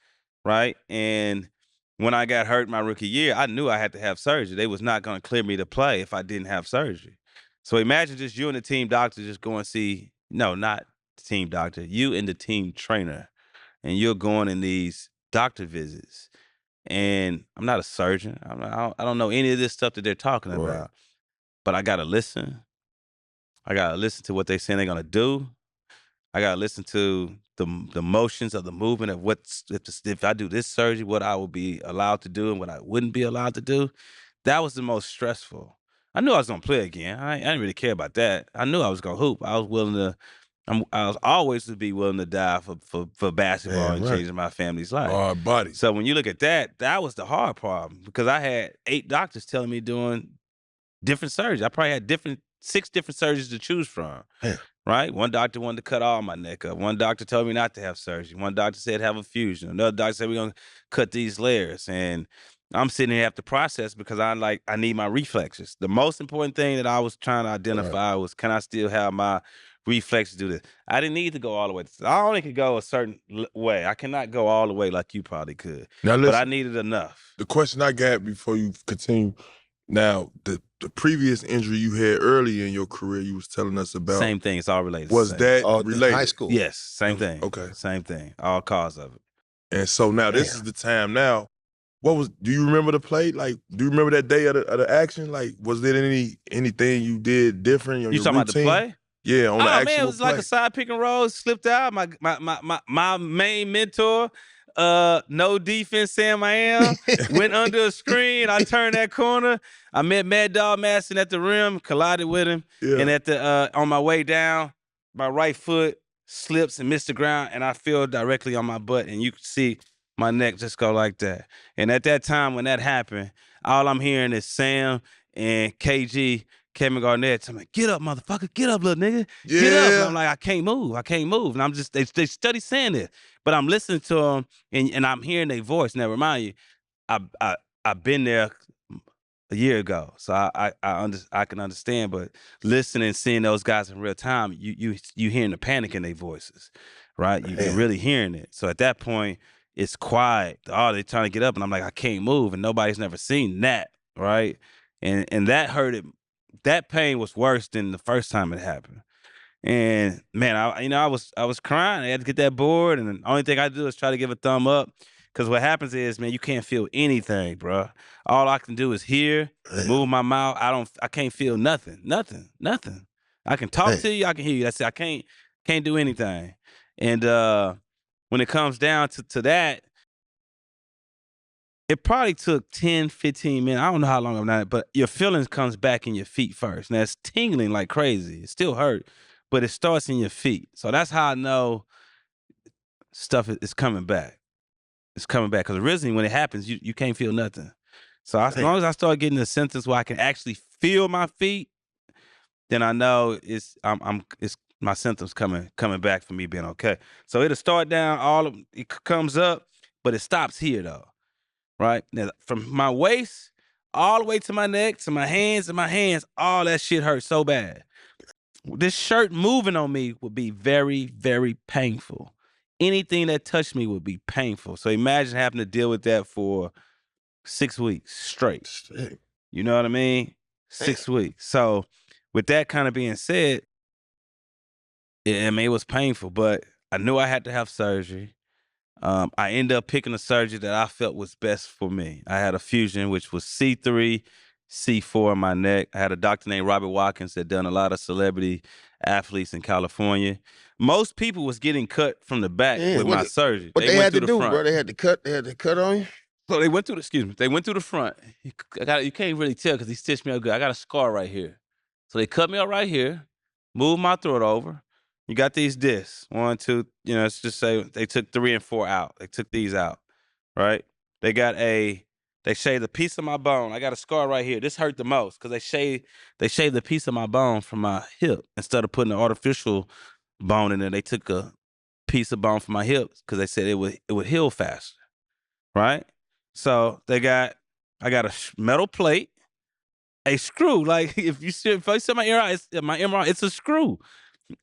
right? And when I got hurt my rookie year, I knew I had to have surgery. They was not going to clear me to play if I didn't have surgery. So imagine just you and the team doctor just going to see, no, not the team doctor, you and the team trainer, and you're going in these doctor visits. And I'm not a surgeon. I don't know any of this stuff that they're talking about, but I got to listen. I got to listen to what they're saying they're going to do. I gotta listen to the motions of the movement of if I do this surgery, what I will be allowed to do and what I wouldn't be allowed to do. That was the most stressful. I knew I was gonna play again. I didn't really care about that. I knew I was gonna hoop. I was willing to. I was always to be willing to die for basketball and changing my family's life. Hard body. So when you look at that, that was the hard problem because I had 8 doctors telling me doing different surgeries. I probably had 6 different surgeries to choose from. Man. Right? One doctor wanted to cut all my neck up. One doctor told me not to have surgery. One doctor said have a fusion. Another doctor said we're going to cut these layers. And I'm sitting here after process because I need my reflexes. The most important thing that I was trying to identify was, can I still have my reflexes do this? I didn't need to go all the way. I only could go a certain way. I cannot go all the way like you probably could. Now listen, but I needed enough. The question I got before you continue, now the previous injury you had early in your career, you was telling us about. Same thing. It's all related. Was that related? High school? Yes, same thing. Okay. Same thing. All cause of it. And so now this is the time now. Do you remember the play? Like, do you remember that day of the action? Like, was there anything you did different on you your talking routine? About the play? Yeah, on the actual man, it was play. like a side pick and roll, slipped out. My main mentor, no defense, Sam I am, went under a screen. I turned that corner. I met Mad Dog Masson at the rim, collided with him, and at the on my way down, my right foot slips and missed the ground, and I fell directly on my butt, and you could see my neck just go like that. And at that time when that happened, all I'm hearing is Sam and KG, Kevin Garnett, telling me, "Get up, motherfucker, get up, little nigga, get up." And I'm like, I can't move, and I'm just they study saying this, but I'm listening to them and I'm hearing their voice. Now remind you, I've been there a year ago, so I can understand. But listening, seeing those guys in real time, you hearing the panic in their voices, right? You're really hearing it. So at that point, it's quiet. Oh, they're trying to get up, and I'm like, I can't move, and nobody's never seen that, right? And that hurt it. That pain was worse than the first time it happened. And man, I was crying. I had to get that board, and the only thing I do is try to give a thumb up. Because what happens is, man, you can't feel anything, bro. All I can do is hear, move my mouth. I can't feel nothing. I can talk to you, I can hear you. That's it. I can't do anything. And when it comes down to that, it probably took 10, 15 minutes. I don't know how long I've done it, but your feelings comes back in your feet first. Now, it's tingling like crazy. It still hurt, but it starts in your feet. So that's how I know stuff is coming back. It's coming back. Because originally when it happens, you can't feel nothing. So as long as I start getting the sentence where I can actually feel my feet, then I know it's my symptoms coming back for me being okay. So it'll start down, it comes up, but it stops here though. Right? Now, from my waist all the way to my neck, to my hands, all that shit hurt so bad. This shirt moving on me would be very, very painful. Anything that touched me would be painful. So imagine having to deal with that for 6 weeks straight. You know what I mean? 6 weeks. So with that kind of being said, I mean, it was painful, but I knew I had to have surgery. I ended up picking a surgery that I felt was best for me. I had a fusion, which was C3, C4 in my neck. I had a doctor named Robert Watkins that done a lot of celebrity athletes in California. Most people was getting cut from the back Man, with my surgery. what they went had to through the do, front. bro? They had to cut on you. So they went through they went through the front. You can't really tell because he stitched me up good. I got a scar right here. So they cut me up right here, moved my throat over. You got these discs. 1, 2, let's just say they took 3 and 4 out. They took these out, right? They shaved a piece of my bone. I got a scar right here. This hurt the most because they shaved a piece of my bone from my hip. Instead of putting an artificial bone in there, they took a piece of bone from my hips because they said it would heal faster, right? So I got a metal plate, a screw. Like if you see my MRI, it's a screw.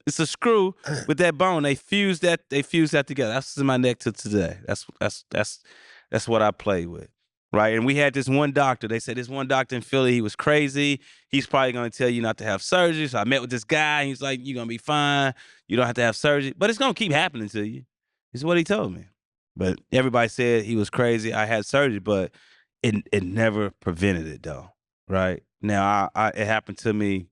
It's a screw with that bone. They fused that together. That's in my neck to today. That's what I play with. Right. And we had this one doctor. They said this one doctor in Philly, he was crazy. He's probably gonna tell you not to have surgery. So I met with this guy, and he's like, you're gonna be fine. You don't have to have surgery. But it's gonna keep happening to you. Is what he told me. But everybody said he was crazy. I had surgery, but it never prevented it though. Right. Now it happened to me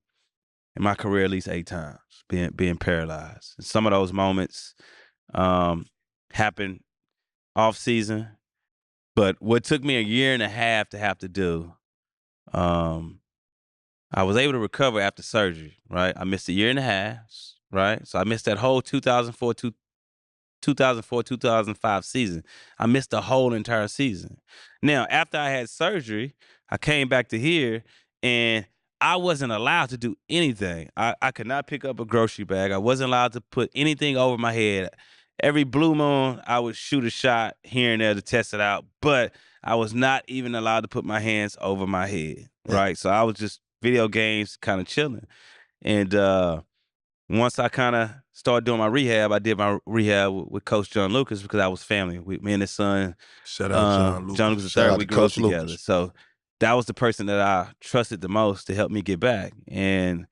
in my career at least 8 times, being paralyzed. And some of those moments happened off season. But what took me a year and a half to have to do, I was able to recover after surgery, right? I missed a year and a half, right? So I missed that whole 2004-2005 season. I missed the whole entire season. Now, after I had surgery, I came back to here, and I wasn't allowed to do anything. I could not pick up a grocery bag. I wasn't allowed to put anything over my head. Every blue moon, I would shoot a shot here and there to test it out, but I was not even allowed to put my hands over my head, right? So I was just video games, kind of chilling. And once I kind of started doing my rehab, I did my rehab with Coach John Lucas because I was family. Me and his son, Shout out John Lucas. John Lucas Shout out III, we to grew up Coach together. Lucas. So that was the person that I trusted the most to help me get back. And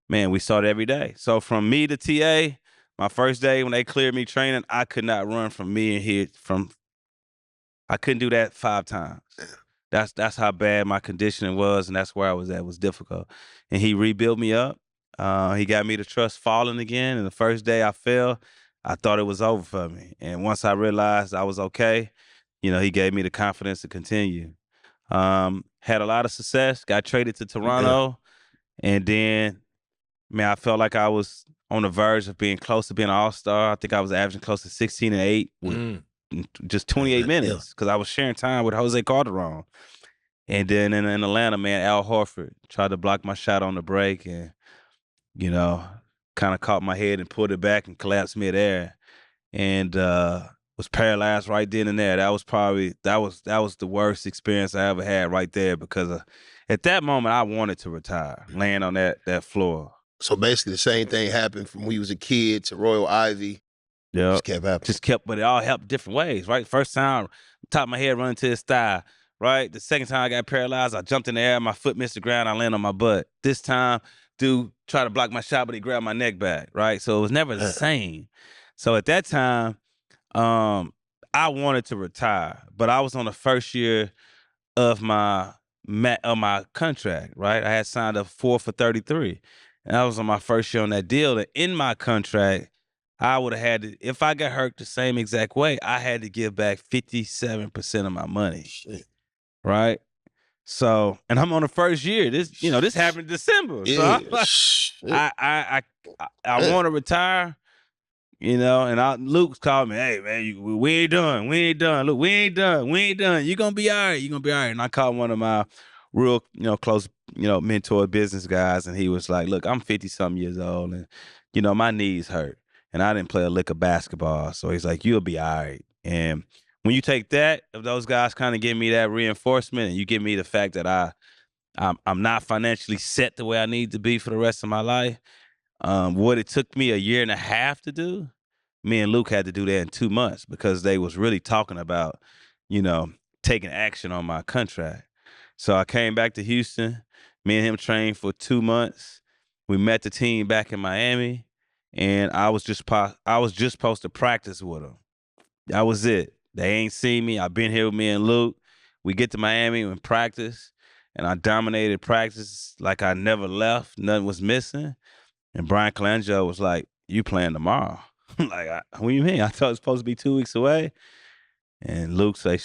man, we started every day. So from me to TA, my first day when they cleared me training, I could not run from me and here I couldn't do that 5 times. That's how bad my conditioning was, and that's where I was at. It was difficult. And he rebuilt me up. He got me to trust falling again. And the first day I fell, I thought it was over for me. And once I realized I was okay, he gave me the confidence to continue. Had a lot of success, got traded to Toronto, and then, man, I felt like I was on the verge of being close to being an all-star. I think I was averaging close to 16 and 8 with just 28 minutes because I was sharing time with Jose Calderon. And then in Atlanta, man, Al Horford tried to block my shot on the break and, kind of caught my head and pulled it back and collapsed midair and was paralyzed right then and there. That was the worst experience I ever had right there because at that moment, I wanted to retire, laying on that floor. So basically, the same thing happened from when you was a kid to Royal Ivy. Yeah, Just kept happening. but it all helped different ways, right? First time, top of my head running to his thigh, right? The second time I got paralyzed, I jumped in the air, my foot missed the ground, I landed on my butt. This time, dude tried to block my shot, but he grabbed my neck back, right? So it was never the same. So at that time, I wanted to retire, but I was on the first year of my contract, right? I had signed up 4 for 33. And I was on my first year on that deal. And in my contract, I would have had to, if I got hurt the same exact way, I had to give back 57% of my money. Shit. Right? So, and I'm on the first year. This happened in December. So I'm like, I want to retire. And Luke's called me, hey, man, we ain't done. Look, we ain't done. You're going to be all right. And I called one of my real, close, mentor business guys, and he was like, look, I'm 50-something years old, and, my knees hurt, and I didn't play a lick of basketball. So he's like, you'll be all right. And when you take that, if those guys kind of give me that reinforcement, and you give me the fact that I'm not financially set the way I need to be for the rest of my life, what it took me a year and a half to do, me and Luke had to do that in 2 months because they was really talking about, taking action on my contract. So I came back to Houston. Me and him trained for 2 months. We met the team back in Miami. and I was just supposed to practice with them. That was it. They ain't seen me. I've been here with me and Luke. We get to Miami and practice, and I dominated practice like I never left. Nothing was missing. And Brian Colangelo was like, "You playing tomorrow?" Like, what do you mean? I thought it was supposed to be 2 weeks away. And Luke's like,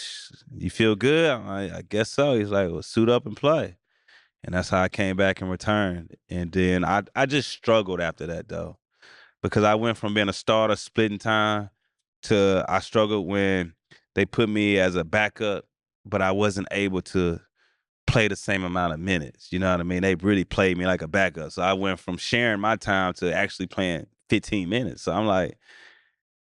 "You feel good?" I'm like, "I guess so." He's like, "Well, suit up and play." And that's how I came back and returned. And then I just struggled after that, though, because I went from being a starter splitting time to I struggled when they put me as a backup, but I wasn't able to play the same amount of minutes. You know what I mean? They really played me like a backup. So I went from sharing my time to actually playing 15 minutes. So I'm like,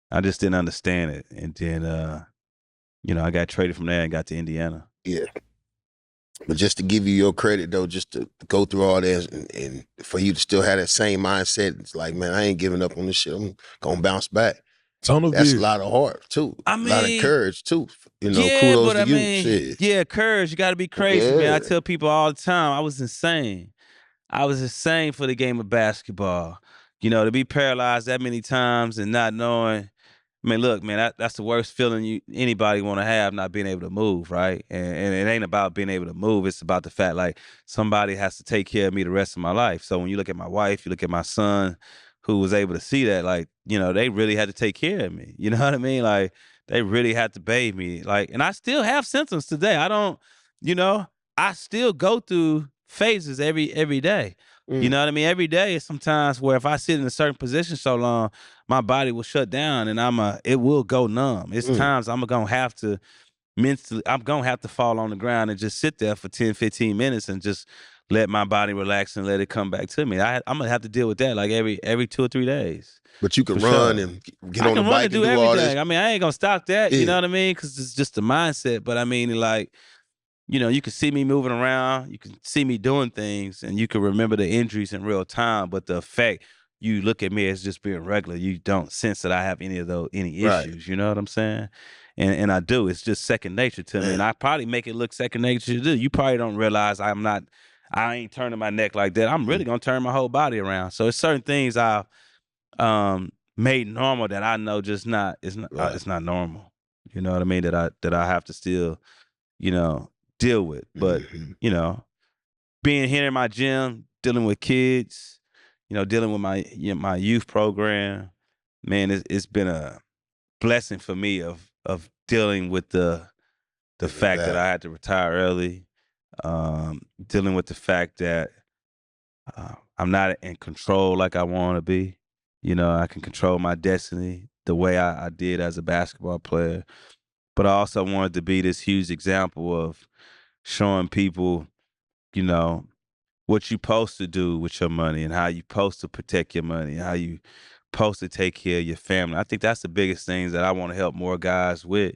I just didn't understand it. And then, I got traded from there and got to Indiana. Yeah. But just to give you your credit, though, just to go through all this and for you to still have that same mindset, it's like, man, I ain't giving up on this shit. I'm going to bounce back. Tunnel That's vision. a lot of heart, too. I a lot of mean, courage, too. Yeah, kudos but to you. Shit. yeah, courage. You got to be crazy, man. Yeah. I tell people all the time, I was insane. I was insane for the game of basketball. To be paralyzed that many times and not knowing. I mean, look, man, that's the worst feeling anybody want to have, not being able to move, right? And it ain't about being able to move. It's about the fact, like, somebody has to take care of me the rest of my life. So when you look at my wife, you look at my son, who was able to see that, like, they really had to take care of me. You know what I mean? Like, they really had to bathe me. Like, and I still have symptoms today. I don't, I still go through phases every day. You know what I mean? Every day is sometimes where if I sit in a certain position so long, my body will shut down and it will go numb. It's times I'm gonna have to fall on the ground and just sit there for 10, 15 minutes and just let my body relax and let it come back to me. I'm gonna have to deal with that like every 2 or 3 days. But you can run and get on the bike and do everything. all this. I mean, I ain't gonna stop that. Yeah. You know what I mean? Because it's just the mindset. But I mean, like, you can see me moving around, you can see me doing things, and you can remember the injuries in real time. But the effect, you look at me as just being regular, you don't sense that I have any issues. Right. You know what I'm saying? And I do. It's just second nature to me, and I probably make it look second nature to do. You probably don't realize I ain't turning my neck like that. I'm really gonna turn my whole body around. So it's certain things I've made normal that I know it's not normal. You know what I mean? That I have to still, deal with. But being here in my gym, dealing with kids, dealing with my youth program, man, it's been a blessing for me of dealing with the fact that I had to retire early, dealing with the fact that I'm not in control like I want to be. I can control my destiny the way I did as a basketball player. But I also wanted to be this huge example of showing people, what you're supposed to do with your money and how you're supposed to protect your money and how you supposed to take care of your family. I think that's the biggest things that I want to help more guys with.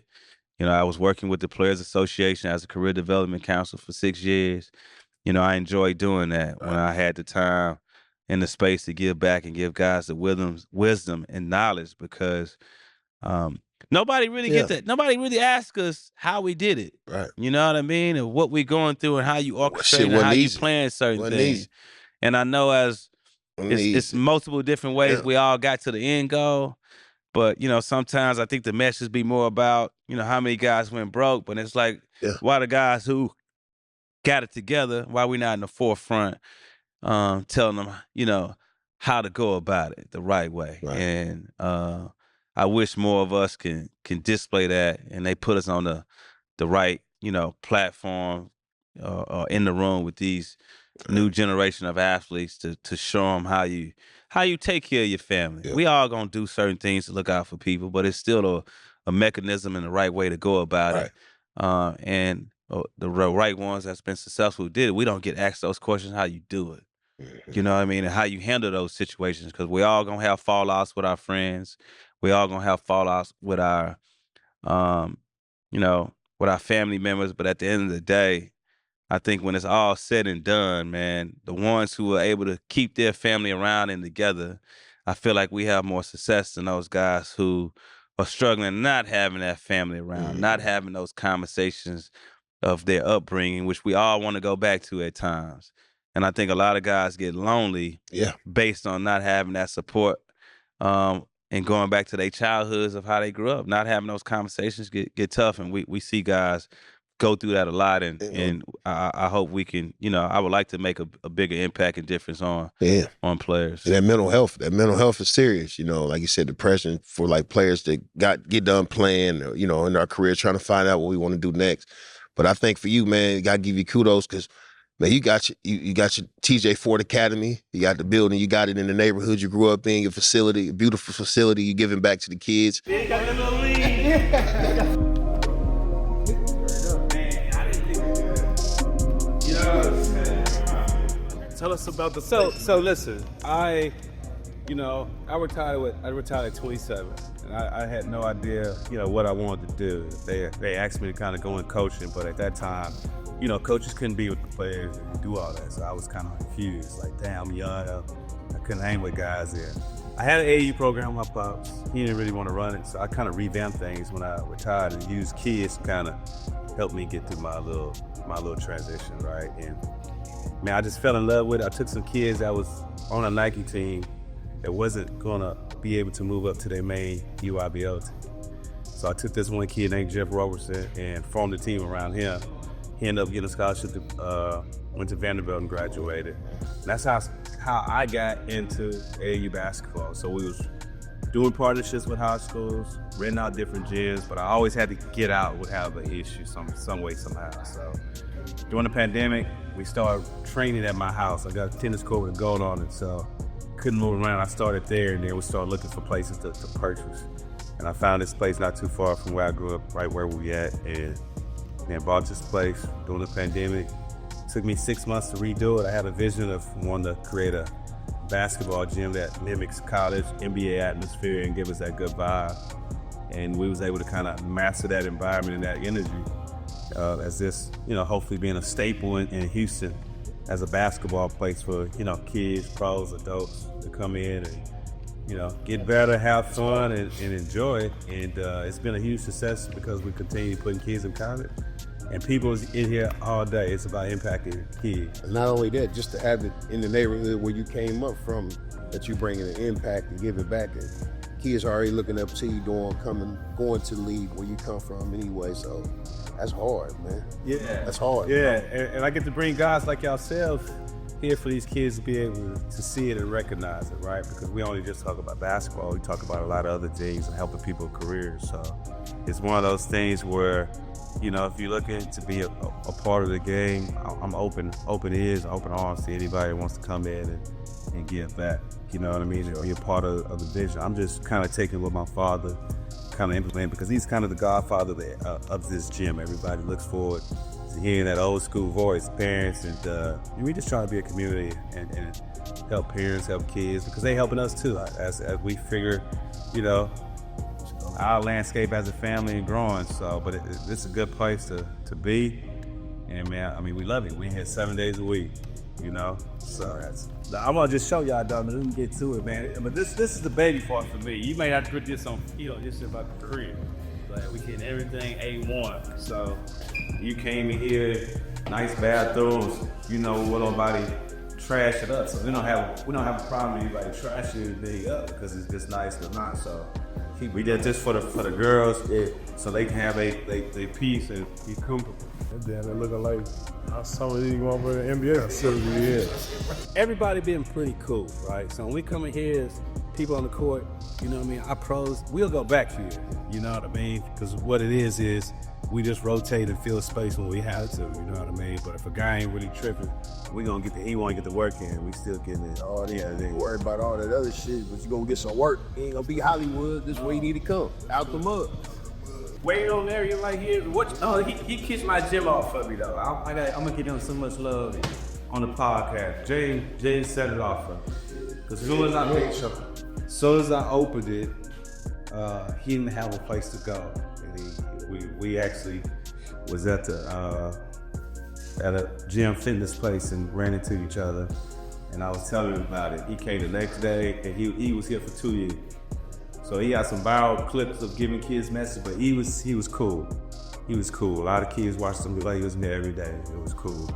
I was working with the Players Association as a career development counselor for 6 years. I enjoyed doing that when I had the time and the space to give back and give guys the wisdom and knowledge because nobody really gets that. Nobody really asks us how we did it. Right. You know what I mean? And what we're going through and how you orchestrate and how you plan certain things. And I know it's multiple different ways we all got to the end goal. But, sometimes I think the message be more about, how many guys went broke. But it's like, why the guys who got it together, why we not in the forefront telling them, how to go about it the right way. Right. And I wish more of us can display that and they put us on the right, platform or in the room with these new generation of athletes to show them how you take care of your family. Yeah. We all gonna do certain things to look out for people, but it's still a mechanism and the right way to go about it. And the right ones that's been successful did it. We don't get asked those questions how you do it. You know what I mean? And how you handle those situations because we all gonna have fallouts with our friends. We all gonna have fallouts with our, with our family members. But at the end of the day, I think when it's all said and done, man, the ones who are able to keep their family around and together, I feel like we have more success than those guys who are struggling, not having that family around, not having those conversations of their upbringing, which we all want to go back to at times. And I think a lot of guys get lonely based on not having that support and going back to their childhoods of how they grew up, not having those conversations get tough, and we see guys go through that a lot, and I hope we can, I would like to make a bigger impact and difference on players. And that mental health is serious, like you said, depression for like players that get done playing, or, in our career trying to find out what we want to do next. But I think for you, man, got to give you kudos because, man, you got your TJ Ford Academy, you got the building, you got it in the neighborhood you grew up in, your facility, a beautiful facility, you giving back to the kids. Tell us about the so listen, I retired at 27, and I had no idea, what I wanted to do. They asked me to kind of go in coaching, but at that time, coaches couldn't be with the players and do all that. So I was kind of confused, like, damn, I'm young, I couldn't hang with guys there. I had an AAU program with my pops. He didn't really want to run it, so I kind of revamped things when I retired and used kids to kind of help me get through my little transition, right? And man, I just fell in love with it. I took some kids that was on a Nike team that wasn't gonna be able to move up to their main UIBO team. So I took this one kid named Jeff Robertson and formed a team around him. He ended up getting a scholarship went to Vanderbilt and graduated. And that's how I got into AAU basketball. So we was doing partnerships with high schools, renting out different gyms, but I always had to get out, would have an issue some way, somehow. So during the pandemic, we started training at my house. I got a tennis court with a goal on it, so couldn't move around. I started there, and then we started looking for places to purchase. And I found this place not too far from where I grew up, right where we at, and bought this place during the pandemic. It took me 6 months to redo it. I had a vision of wanting to create a basketball gym that mimics college NBA atmosphere and give us that good vibe. And we was able to kind of master that environment and that energy as this, hopefully being a staple in Houston as a basketball place for, kids, pros, adults to come in and, get better, have fun, and enjoy it. And it's been a huge success because we continue putting kids in college. And people is in here all day. It's about impacting kids. And not only that, just to have it in the neighborhood where you came up from, that you bringing an impact and giving back. And kids are already looking up to you, going to the league where you come from anyway. So that's hard, man. Yeah. That's hard. Yeah, and I get to bring guys like yourself here for these kids to be able to see it and recognize it, right? Because we only just talk about basketball. We talk about a lot of other things and helping people's careers. So it's one of those things where, if you're looking to be a part of the game, I'm open ears, open arms to anybody that wants to come in and give back. You know what I mean? Or you're part of the vision. I'm just kind of taking what my father kind of implemented, because he's kind of the godfather of this gym. Everybody looks forward to hearing that old school voice, parents, and we just try to be a community and help parents, help kids, because they helping us too as we figure, our landscape as a family and growing. So, but it's a good place to be. And man, we love it. We're here 7 days a week, So I'm gonna just show y'all, dog. Let me get to it, man. But this is the baby part for me. You may have to put this on, this is about the career. But we getting everything A1. So you came in here, nice bathrooms. We don't nobody trash it up. So we don't have a problem with anybody trashing anything up because it's just nice or not. So we did this for the girls, so they can have they peace and be comfortable. They're looking like some of these going for the NBA facility. Everybody been pretty cool, right? So when we come in here as people on the court, our pros, we'll go back here, you know what I mean? Because what it is we just rotate and fill space when we have to, you know what I mean? But if a guy ain't really tripping, he want to get the work in. We still getting it. Oh, yeah, they ain't worried about all that other shit, but you gonna get some work. It ain't gonna be Hollywood. This is where you need to come, out the mud. Waiting on there, you're like, here, what? Oh, he kissed my gym off for me, though. I'm gonna give him so much love on the podcast. Jay set it off for me. Because as soon as I opened it, he didn't have a place to go. And we actually was at a gym fitness place and ran into each other. And I was telling him about it. He came the next day, and he was here for 2 years. So he had some viral clips of giving kids messages, but he was cool. He was cool. A lot of kids watched him like he was there every day. It was cool.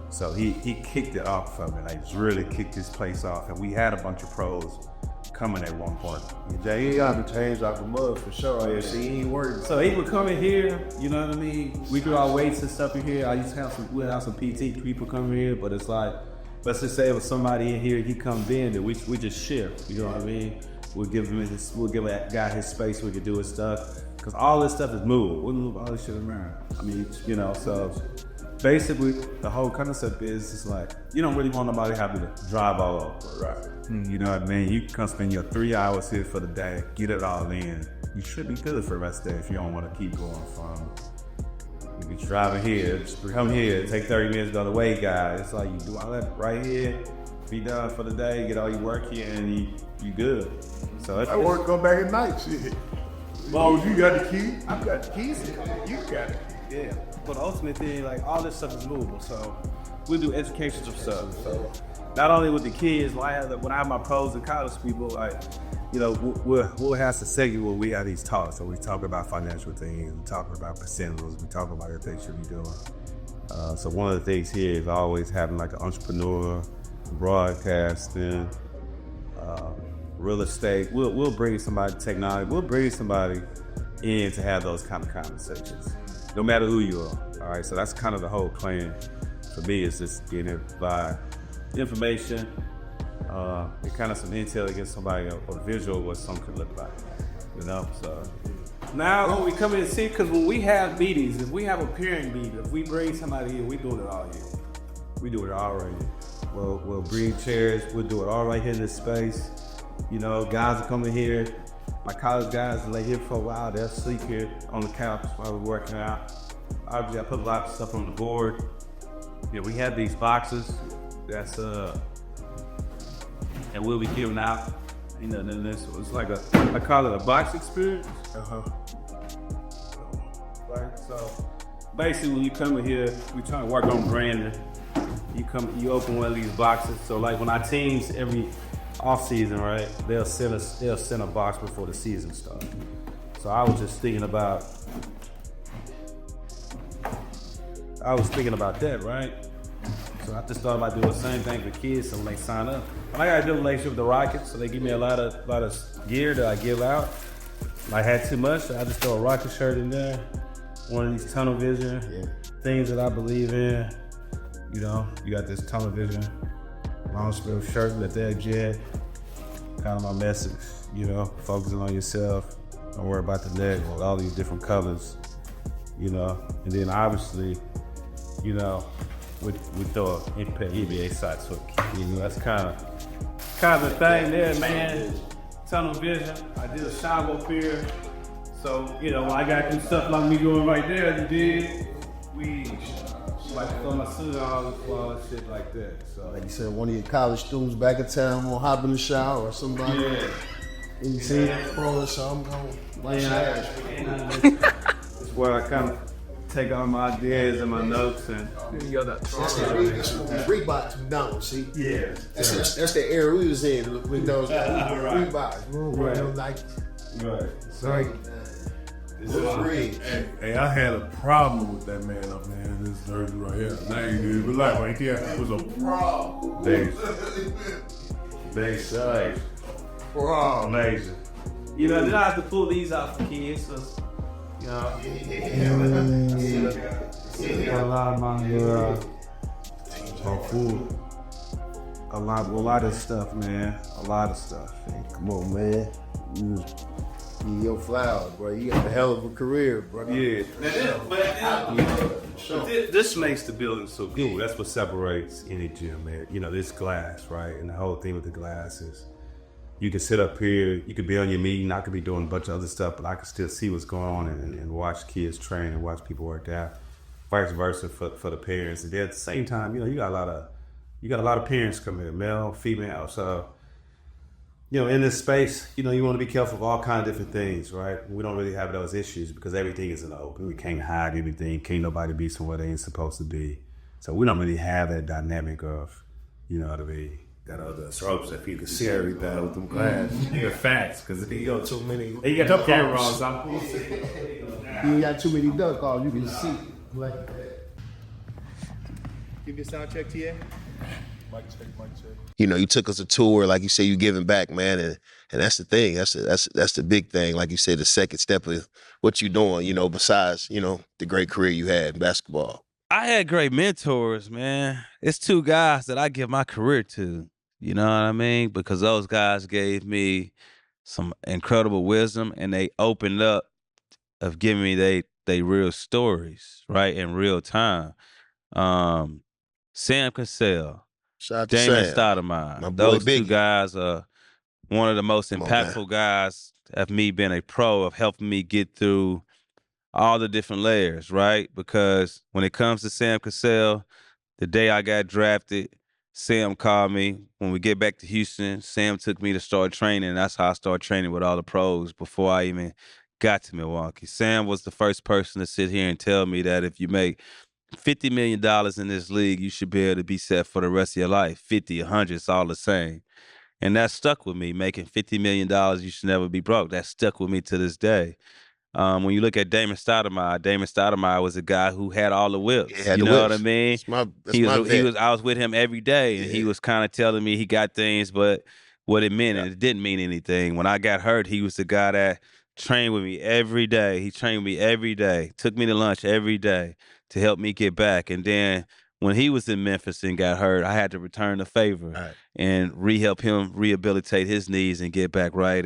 So he kicked it off for me, like really kicked this place off. And we had a bunch of pros coming at one point. Jay, he got to change off the mud for sure. Yeah, see, he ain't working. So he would come in here, you know what I mean? We do our weights and stuff in here. I used to have we'd have some PT people come in here, but it's like, let's just say if somebody in here, he come bend, we just shift, you know what I mean? We'll give a guy his space so he can do his stuff. Cause all this stuff is moved. We'll move all this shit around. I mean, you know, so basically the whole concept is just like, you don't really want nobody having to drive all over, right? You know what I mean? You can come spend your 3 hours here for the day, get it all in. You should be good for the rest of the day if you don't want to keep going from, you be driving here, just come here, take 30 minutes, go the way, guys. It's like you do all that right here, be done for the day, get all your work here, and you good. So I work, go back at night, shit. Long as you got the key, I've got the keys here. You got it. Yeah. But the ultimate thing, like all this stuff is movable. So we do educational stuff. So not only with the kids, when I have my pros and college people, like, you know, we'll have to segment where we have these talks. So we talk about financial things, we talk about percentages, we talk about what they should be doing. So one of the things here is always having like an entrepreneur, broadcasting, real estate. We'll bring somebody, technology, we'll bring somebody in to have those kind of conversations, no matter who you are. All right, so that's kind of the whole plan for me, is just getting it by information, and kind of some intel to get somebody a visual of what something could look like, you know. So now when we come in and see, because when we have meetings, if we have a parent meeting, if we bring somebody in, we doing it all here. We do it all right here. We'll bring chairs, we'll do it all right here in this space. You know, guys are coming here. My college guys lay here for a while. They'll sleep here on the couch while we're working out. Obviously, I put a lot of stuff on the board. Yeah, we have these boxes. That's and we'll be giving out. You know, then this it's like I call it a box experience. Right. So basically, when you come in here, we try to work on branding. You open one of these boxes. So like when our teams every off season, right? They'll send a box before the season starts. So I was just thinking about that, right? So I just thought about doing the same thing for kids, so when they sign up. But I got a good relationship with the Rockets, so they give me a lot of gear that I give out. If I had too much, I just throw a Rocket shirt in there. One of these tunnel vision things that I believe in. You know, you got this tunnel vision long sleeve shirt that they'll get. Kind of my message, you know, focusing on yourself. Don't worry about the leg with all these different colors, you know. And then obviously, you know, we throw an NBA sites hook. You know, that's kind of the thing there, man. Tunnel vision. I did a shop up here. So, you know, when I got some stuff like me doing right there, you did, we like throw my suit on all that shit like that. So like you said, one of your college students back in town gonna hop in the shower or somebody. Yeah. And you see it throwing something going That's where I kind of take all my ideas and my notes and that's the Reebok 2 see? Yeah. That's the era we was in with those Reeboks. Right. Sorry. Hey, I had a problem with that man up there in this jersey right here. Now you do, but like right there, it was a problem. Big size. Problem. Amazing. You know, then I have to pull these out for kids. So, you know, got a lot of my food. A lot of stuff, man. A lot of stuff. Hey, come on, man. You your flowers, bro. You got a hell of a career, bro. Yeah. This makes the building so cool. That's what separates any gym, man. You know, this glass, right? And the whole thing with the glass is you can sit up here, you could be on your meeting, I could be doing a bunch of other stuff, but I can still see what's going on and watch kids train and watch people work out. Vice versa for the parents. And then at the same time, you know, you got a lot of parents come here, male, female. So, you know, in this space, you know, you want to be careful of all kinds of different things, right? We don't really have those issues because everything is in the open. We can't hide anything. Can't nobody be somewhere they ain't supposed to be. So we don't really have that dynamic of, you know what I mean? That other ropes that you can see everything with them glass. The facts, because if you go too many, you got the camera on. You ain't got too many duck calls. You can see. Like, give you a sound check, TA. Mic check. You know, you took us a tour, like you say, you giving back, man, and And that's the thing. That's the big thing. Like you said, the second step of what you doing, besides, the great career you had in basketball. I had great mentors, man. It's two guys that I give my career to. You know what I mean? Because those guys gave me some incredible wisdom, and they opened up of giving me they real stories, right, in real time. Sam Cassell, Shout out to Damon Sam, Stoudemire. my boy Those two Biggie. guys are one of the most Come on, man. impactful guys of me being a pro, of helping me get through all the different layers, right? Because when it comes to Sam Cassell, the day I got drafted, Sam called me. When we get back to Houston, Sam took me to start training. That's how I started training with all the pros before I even got to Milwaukee. Sam was the first person to sit here and tell me that if you make $50 million in this league, you should be able to be set for the rest of your life. 50, 100, it's all the same. And that stuck with me. Making $50 million, you should never be broke. That stuck with me to this day. When you look at Damon Stoudemire was a guy who had all the whips. Had you the know whips. what I mean? That's I was with him every day, and he was kind of telling me he got things, but what it meant, and it didn't mean anything. When I got hurt, he was the guy that trained with me every day. He trained with me every day, took me to lunch every day to help me get back. And then when he was in Memphis and got hurt, I had to return the favor and help him rehabilitate his knees and get back right.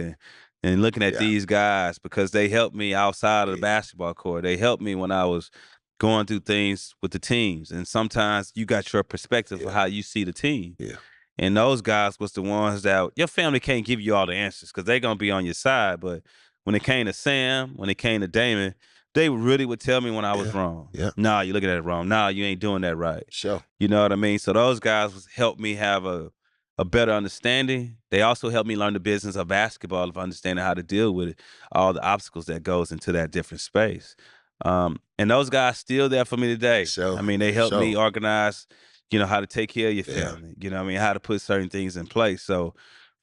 And looking at these guys, because they helped me outside of the basketball court. They helped me when I was going through things with the teams. And sometimes you got your perspective of how you see the team. Yeah. And those guys was the ones that your family can't give you all the answers because they're going to be on your side. But when it came to Sam, when it came to Damon, they really would tell me when I was wrong. Yeah. Nah, you're looking at it wrong. Nah, you ain't doing that right. Sure. You know what I mean? So those guys helped me have a better understanding. They also helped me learn the business of basketball, of understanding how to deal with it, all the obstacles that goes into that different space. And those guys still there for me today. Sure. I mean, they helped me organize, how to take care of your Yeah. family, how to put certain things in place. So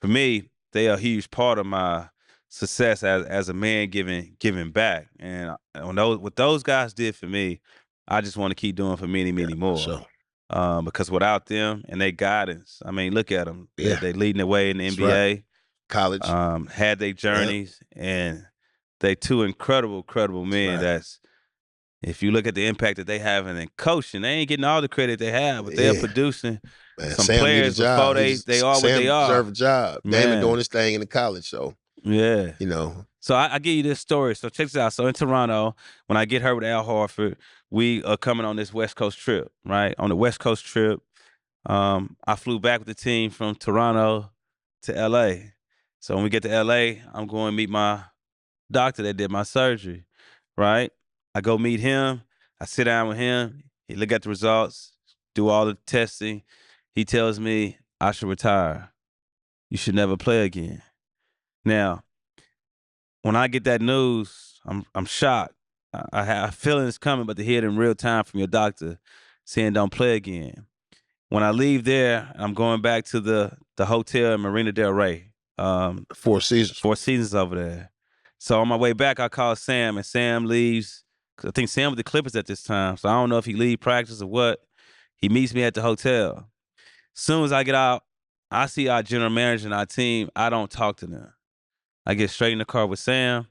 for me, they are a huge part of my success as a man giving back. And what those guys did for me, I just want to keep doing for many, many more. Sure. Because without them and their guidance, I mean, look at them. Yeah. They leading the way in the That's NBA. right. College. Had their journeys, and they two incredible men. right. That's, if you look at the impact that they have in coaching, they ain't getting all the credit they have, but they're producing some Sam players need a job. before they are what they are. Sam deserve a job. They Man. been doing this thing in the college, so Yeah. So I give you this story. So check this out. So in Toronto, when I get hurt with Al Horford, we are coming on this West Coast trip, right? On the West Coast trip, I flew back with the team from Toronto to L.A. So when we get to L.A., I'm going to meet my doctor that did my surgery, right? I go meet him. I sit down with him. He look at the results, do all the testing. He tells me I should retire. You should never play again. Now, when I get that news, I'm shocked. I have a feeling it's coming, but to hear it in real time from your doctor saying don't play again. When I leave there, I'm going back to the hotel in Marina Del Rey. 4 seasons. 4 seasons over there. So on my way back, I call Sam, and Sam leaves. 'Cause I think Sam with the Clippers at this time, so I don't know if he leave practice or what. He meets me at the hotel. Soon as I get out, I see our general manager and our team. I don't talk to them. I get straight in the car with Sam,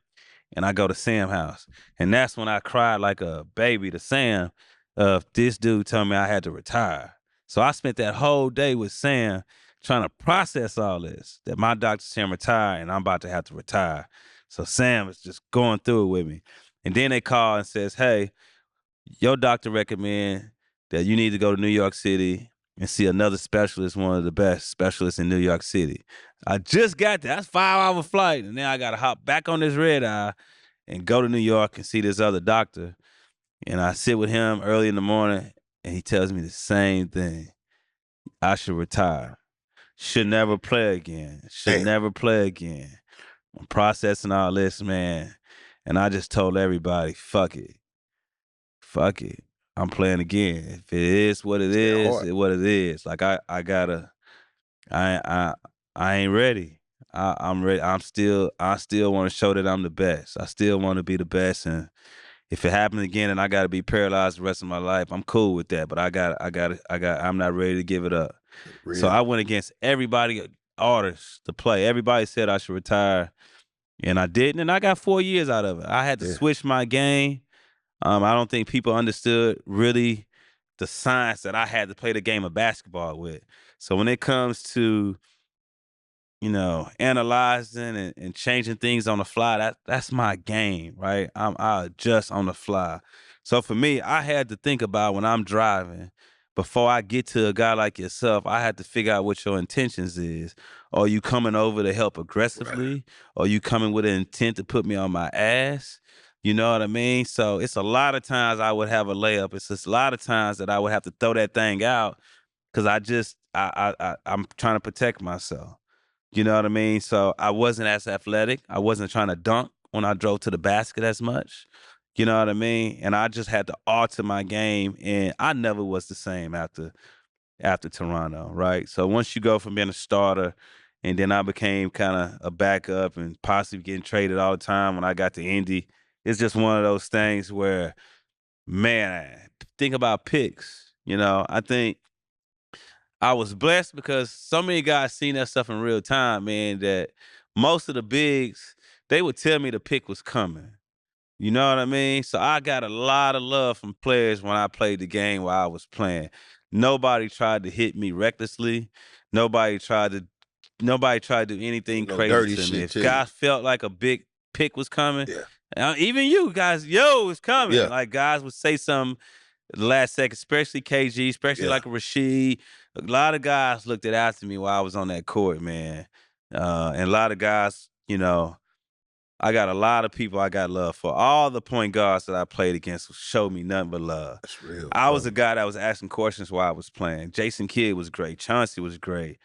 and I go to Sam's house. And that's when I cried like a baby to Sam of this dude telling me I had to retire. So I spent that whole day with Sam trying to process all this, that my doctor's saying retire and I'm about to have to retire. So Sam is just going through it with me. And then they call and says, hey, your doctor recommend that you need to go to New York City and see another specialist, one of the best specialists in New York City. I just got there. That's a 5-hour flight. And then I got to hop back on this red eye and go to New York and see this other doctor. And I sit with him early in the morning, and he tells me the same thing. I should retire. Should never play again. Should never play again. I'm processing all this, man. And I just told everybody, fuck it. Fuck it. I'm playing again. If it is what it is, it's what it is. Like I ain't ready. I'm ready. I still want to show that I'm the best. I still want to be the best. And if it happens again and I gotta be paralyzed the rest of my life, I'm cool with that. But I'm not ready to give it up. Really? So I went against everybody. orders to play. Everybody said I should retire, and I didn't, and I got 4 years out of it. I had to switch my game. I don't think people understood really the science that I had to play the game of basketball with. So when it comes to, analyzing and changing things on the fly, that's my game, right? I adjust on the fly. So for me, I had to think about when I'm driving, before I get to a guy like yourself, I had to figure out what your intentions is. Are you coming over to help aggressively? Right. Are you coming with an intent to put me on my ass? You know what I mean? So it's a lot of times I would have a layup. It's just a lot of times that I would have to throw that thing out because I'm trying to protect myself. You know what I mean? So I wasn't as athletic. I wasn't trying to dunk when I drove to the basket as much. You know what I mean? And I just had to alter my game, and I never was the same after Toronto, right? So once you go from being a starter, and then I became kind of a backup and possibly getting traded all the time when I got to Indy, it's just one of those things where, man, think about picks. I think I was blessed because so many guys seen that stuff in real time, man, that most of the bigs, they would tell me the pick was coming. You know what I mean? So I got a lot of love from players when I played the game while I was playing. Nobody tried to hit me recklessly. Nobody tried to do anything crazy to me. If guys felt like a big pick was coming, even you guys, it's coming. Yeah. Like guys would say something last second, especially KG, especially like a Rasheed. A lot of guys looked after me while I was on that court, man. And a lot of guys, I got a lot of people I got love for. All the point guards that I played against showed me nothing but love. That's real. I was a guy that was asking questions while I was playing. Jason Kidd was great. Chauncey was great.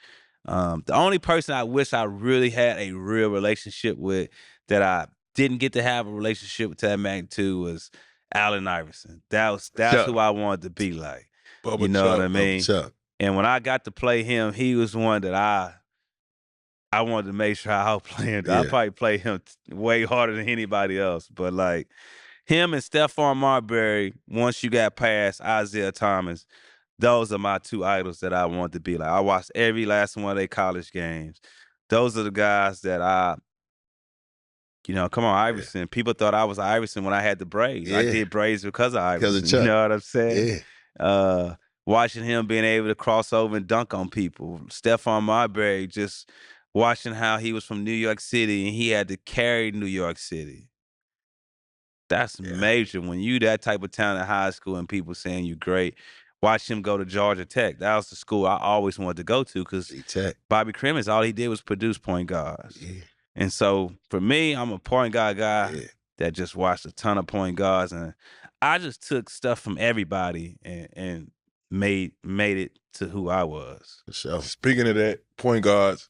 The only person I wish I really had a real relationship with that I didn't get to have a relationship with to that magnitude was Allen Iverson. That's who I wanted to be like. Bubba you know Chuck, what I mean? Chuck. And when I got to play him, he was one that I wanted to make sure I was playing. I probably played him way harder than anybody else. But like him and Stephon Marbury, once you got past Isaiah Thomas, those are my two idols that I wanted to be like. I watched every last one of their college games. Those are the guys that come on, Iverson. People thought I was Iverson when I had the braids. I did braids because of Iverson. Because of Chuck. You know what I'm saying? Yeah. Watching him being able to cross over and dunk on people. Stephon Marbury, just watching how he was from New York City and he had to carry New York City. That's major when you that type of talent in high school and people saying you're great. Watch him go to Georgia Tech. That was the school I always wanted to go to because Bobby Crimmins, all he did was produce point guards. Yeah. And so for me, I'm a point guard guy that just watched a ton of point guards, and I just took stuff from everybody and made it to who I was. For sure. Speaking of that, point guards,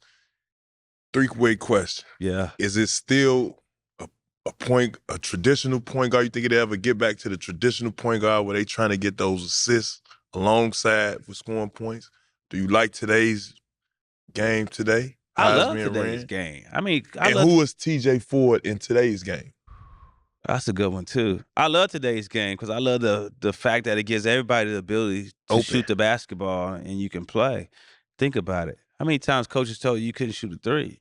three-way question. Yeah. Is it still a traditional point guard? You think it'll ever get back to the traditional point guard where they trying to get those assists alongside for scoring points? Do you like today's game today? I love today's game. I mean, who is TJ Ford in today's game? That's a good one too. I love today's game because I love the fact that it gives everybody the ability to shoot the basketball and you can play. Think about it. How many times coaches told you couldn't shoot a three?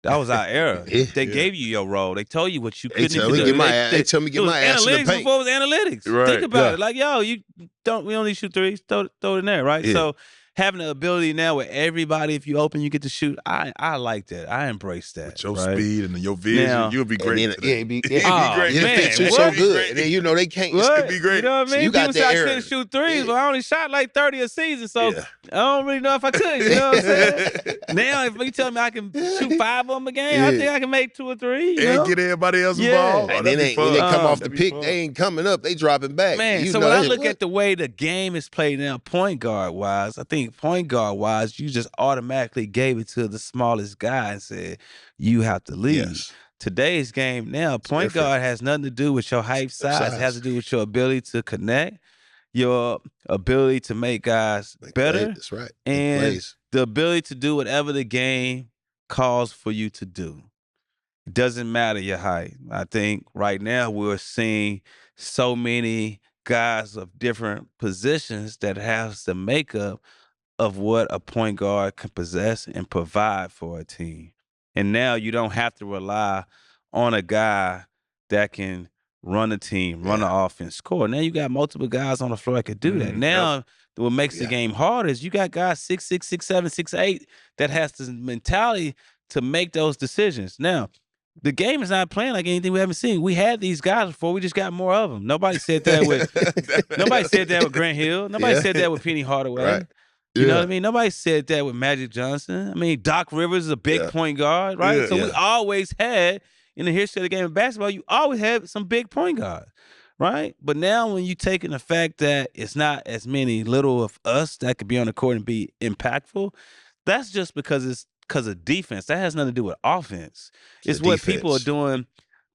That was our era. They gave you your role. They told you what you couldn't do. They told me get my ass in the paint. Before it was analytics. Right. Think about it. Like, we only shoot threes. Throw it in there, right? Yeah. So having the ability now where everybody, if you open, you get to shoot. I like that. I embrace that. With your speed and your vision, you'll be great. It'd be great. Man, so good. And then they can't. It'd be great. You know what I mean? So you got People say that I couldn't shoot threes, but I only shot like 30 a season, so I don't really know if I could. You know what I'm saying? Now, if you tell me I can shoot 5 of them a game, I think I can make 2 or 3. And get everybody else involved. And then when they come off the pick, they ain't coming up. They dropping back. Man, so when I look at the way the game is played now, point guard wise, I think point guard wise, you just automatically gave it to the smallest guy and said, you have to lead. Yes. Today's game now, point guard has nothing to do with your height, size. It has to do with your ability to connect, your ability to make guys better. That's right. And the ability to do whatever the game calls for you to do. It doesn't matter your height. I think right now we're seeing so many guys of different positions that has the makeup of what a point guard can possess and provide for a team. And now you don't have to rely on a guy that can run a team, run the offense, score. Now you got multiple guys on the floor that could do that. Now what makes the game hard is you got guys 6'6", 6'7", 6'8" that has the mentality to make those decisions. Now, the game is not playing like anything we haven't seen. We had these guys before. We just got more of them. Nobody said that with Grant Hill. Nobody said that with Penny Hardaway. Right. You know what I mean? Nobody said that with Magic Johnson. I mean, Doc Rivers is a big point guard, right? Yeah. So we always had, in the history of the game of basketball, you always had some big point guards, right? But now when you take in the fact that it's not as many little of us that could be on the court and be impactful, that's just because of defense. That has nothing to do with offense. It's what people are doing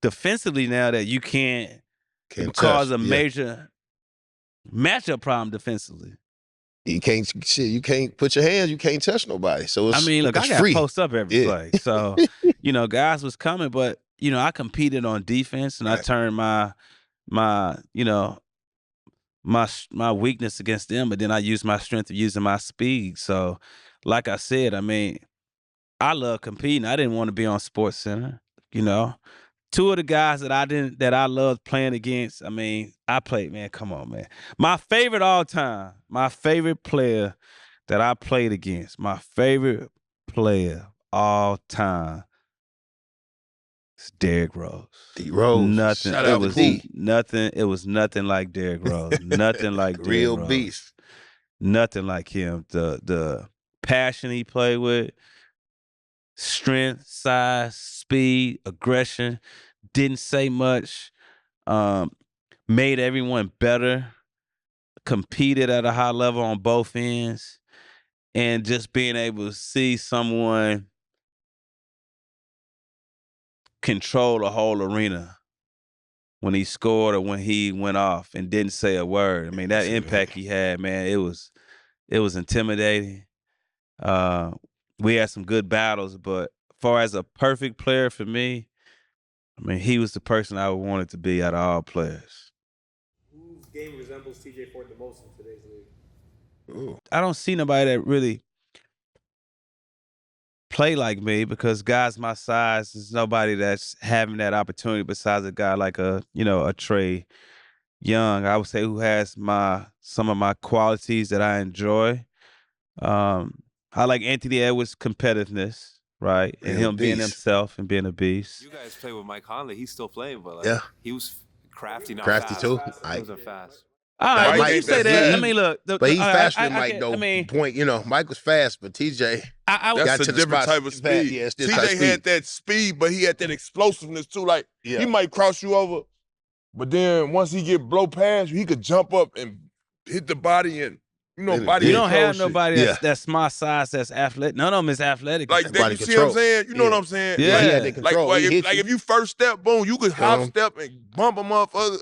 defensively now that you can't cause a major matchup problem defensively. You can't put your hands. You can't touch nobody. So it's, I mean, look, I got free. Post up every play. So, guys was coming, but I competed on defense and I turned my weakness against them, but then I used my strength of using my speed. So, like I said, I mean, I love competing. I didn't want to be on Sports Center. Two of the guys that I loved playing against, I mean, I played, man, come on, man. My favorite all time, my favorite player that I played against, my favorite player all time is Derrick Rose. D Rose. Nothing. Shout out to D. It was nothing like Derrick Rose. Nothing like Derrick Real Rose. beast. Nothing like him. The passion he played with, strength, size, speed, aggression, didn't say much, made everyone better, competed at a high level on both ends, and just being able to see someone control a whole arena when he scored or when he went off and didn't say a word. I mean, that impact he had, man, it was intimidating. We had some good battles, but as far as a perfect player for me, I mean, he was the person I would want it to be out of all players. Whose game resembles TJ Ford the most in today's league? Ooh. I don't see nobody that really play like me because guys my size, there's nobody that's having that opportunity besides a guy like a Trae Young. I would say who has some of my qualities that I enjoy. I like Anthony Edwards' competitiveness, right? And him being himself and being a beast. You guys play with Mike Conley. He's still playing, but he was crafty, not crafty fast. too. He wasn't fast. All right, Mike, you say that. yeah, I mean, look, but he's faster than Mike, I though. mean, Point, Mike was fast, but TJ That's a different type of speed. Yeah, it's different type of TJ had that speed, but he had that explosiveness too. Like he might cross you over, but then once he get blow past you, he could jump up and hit the body and body. You don't have shit. nobody that's my size that's athletic. None of them is athletic. Like that, you see what I'm saying? You know what I'm saying? Yeah. He had that control. Like if you first step, boom, you could hop step and bump him off other.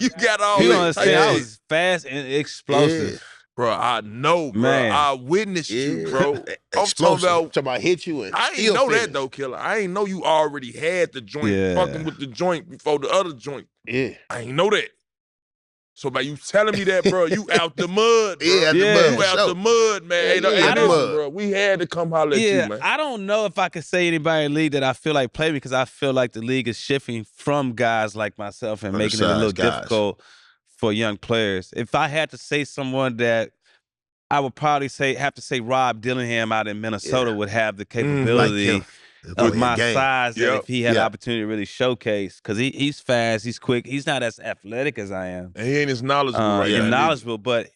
You got all You that. understand? I was fast and explosive. Yeah. Bro, I know, bro. Man. I witnessed you, bro. I'm talking Explosive. about hit you and I ain't still know finish. that though, Killer. I ain't know you already had the joint fucking with the joint before the other joint. Yeah. I ain't know that. So by you telling me that, bro, you out the mud, bro. Yeah, You out the mud, man. Yeah, Hey, out the listen, mud. bro. We had to come holler at you, man. I don't know if I could say anybody in the league that I feel like play me because I feel like the league is shifting from guys like myself and making it a little Undersized guys. difficult for young players. If I had to say someone that I would probably have to say Rob Dillingham out in Minnesota would have the capability Like of my game. size that Yep. if he had the opportunity to really showcase, because he's fast, he's quick, he's not as athletic as I am. And he ain't as knowledgeable right now. Knowledgeable, but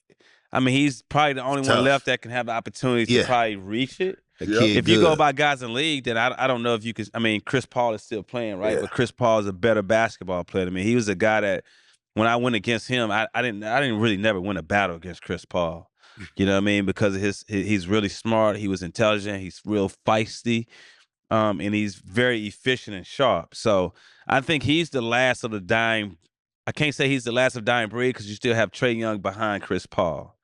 I mean, he's probably the only Tough. one left that can have the opportunity to probably reach it. The kid If you go good. by guys in the league, then I don't know if you could. I mean, Chris Paul is still playing, right? But Chris Paul is a better basketball player. I mean, he was a guy that when I went against him, I didn't really never win a battle against Chris Paul. You know what I mean? Because of he's really smart. He was intelligent. He's real feisty. And he's very efficient and sharp. So I think he's the last of the dying. I can't say he's the last of dying breed because you still have Trae Young behind Chris Paul.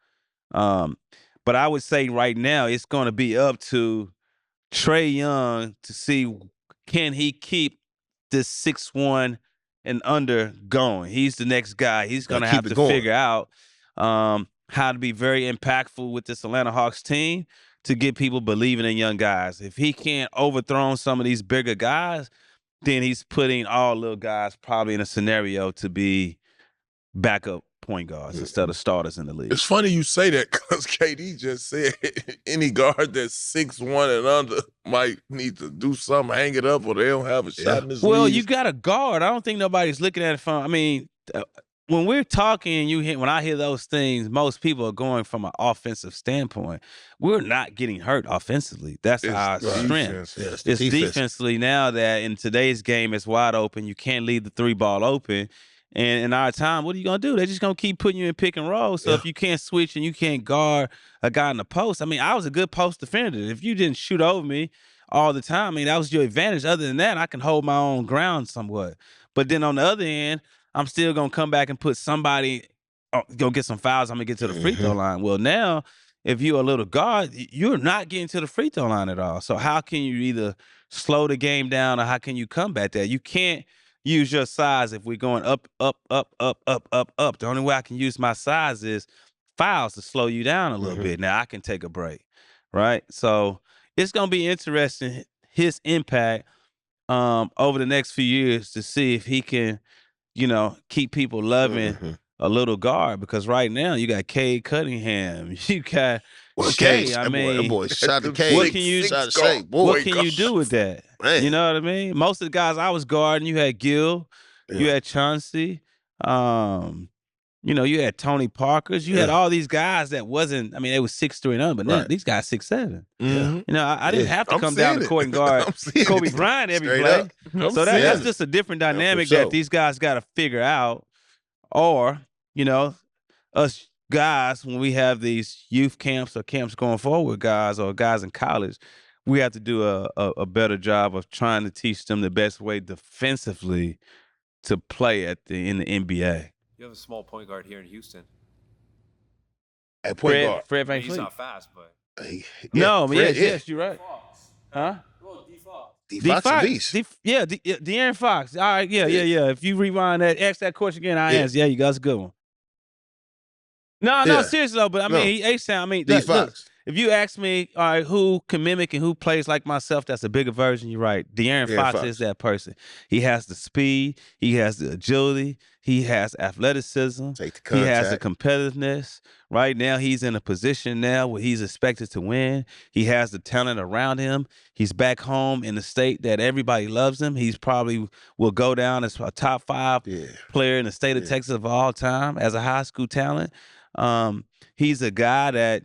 But I would say right now it's going to be up to Trae Young to see can he keep this 6'1" and under going. He's the next guy. He's going to have to figure out how to be very impactful with this Atlanta Hawks team to get people believing in young guys. If he can't overthrow some of these bigger guys, then he's putting all little guys probably in a scenario to be backup point guards instead of starters in the league. It's funny you say that because KD just said any guard that's 6'1" and under might need to do something, hang it up, or they don't have a shot in this league. Well, you got a guard. I don't think nobody's looking at it from. I mean, when we're talking, when I hear those things, most people are going from an offensive standpoint. We're not getting hurt offensively. That's our strength. Yes, It's defensively now that in today's game it's wide open. You can't leave the 3-ball open. And in our time, what are you going to do? They're just going to keep putting you in pick and roll. So if you can't switch and you can't guard a guy in the post, I mean, I was a good post defender. If you didn't shoot over me all the time, I mean, that was your advantage. Other than that, I can hold my own ground somewhat. But then on the other end, I'm still going to come back and put somebody, go get some fouls. I'm going to get to the free throw line. Well, now, if you're a little guard, you're not getting to the free throw line at all. So how can you either slow the game down or how can you combat that? You can't use your size if we're going up. The only way I can use my size is fouls to slow you down a little bit. Now I can take a break, right? So it's going to be interesting, his impact over the next few years to see if he can, keep people loving a little guard. Because right now you got Cade Cunningham, you got Shea. I mean, that boy shot the Cade. What can you do with that? Man. You know what I mean? Most of the guys I was guarding, you had Gill, you had Chauncey, you had Tony Parkers, you had all these guys that wasn't. I mean, they was 6'3" and under, but now these guys 6'7". I didn't have to come down the court and guard Kobe Bryant every play. So that's just a different dynamic that these guys got to figure out. Or us guys, when we have these youth camps or camps going forward, guys or guys in college, we have to do a better job of trying to teach them the best way defensively to play in the NBA. You have a small point guard here in Houston. At point guard. Fred VanVleet. He's not fast, but yes, you're right. Huh? D-Fox a beast. De'Aaron Fox. All right, yeah. If you rewind that, ask that question again, I answer. Yeah, you got a good one. No, seriously though. But I mean, H-Town. I mean, D-Fox. If you ask me, all right, who can mimic and who plays like myself, that's a bigger version. You're right. De'Aaron Fox is that person. He has the speed. He has the agility. He has athleticism. He has the competitiveness. Right now, he's in a position now where he's expected to win. He has the talent around him. He's back home in the state that everybody loves him. He's probably will go down as a top 5 player in the state of Texas of all time as a high school talent. He's a guy that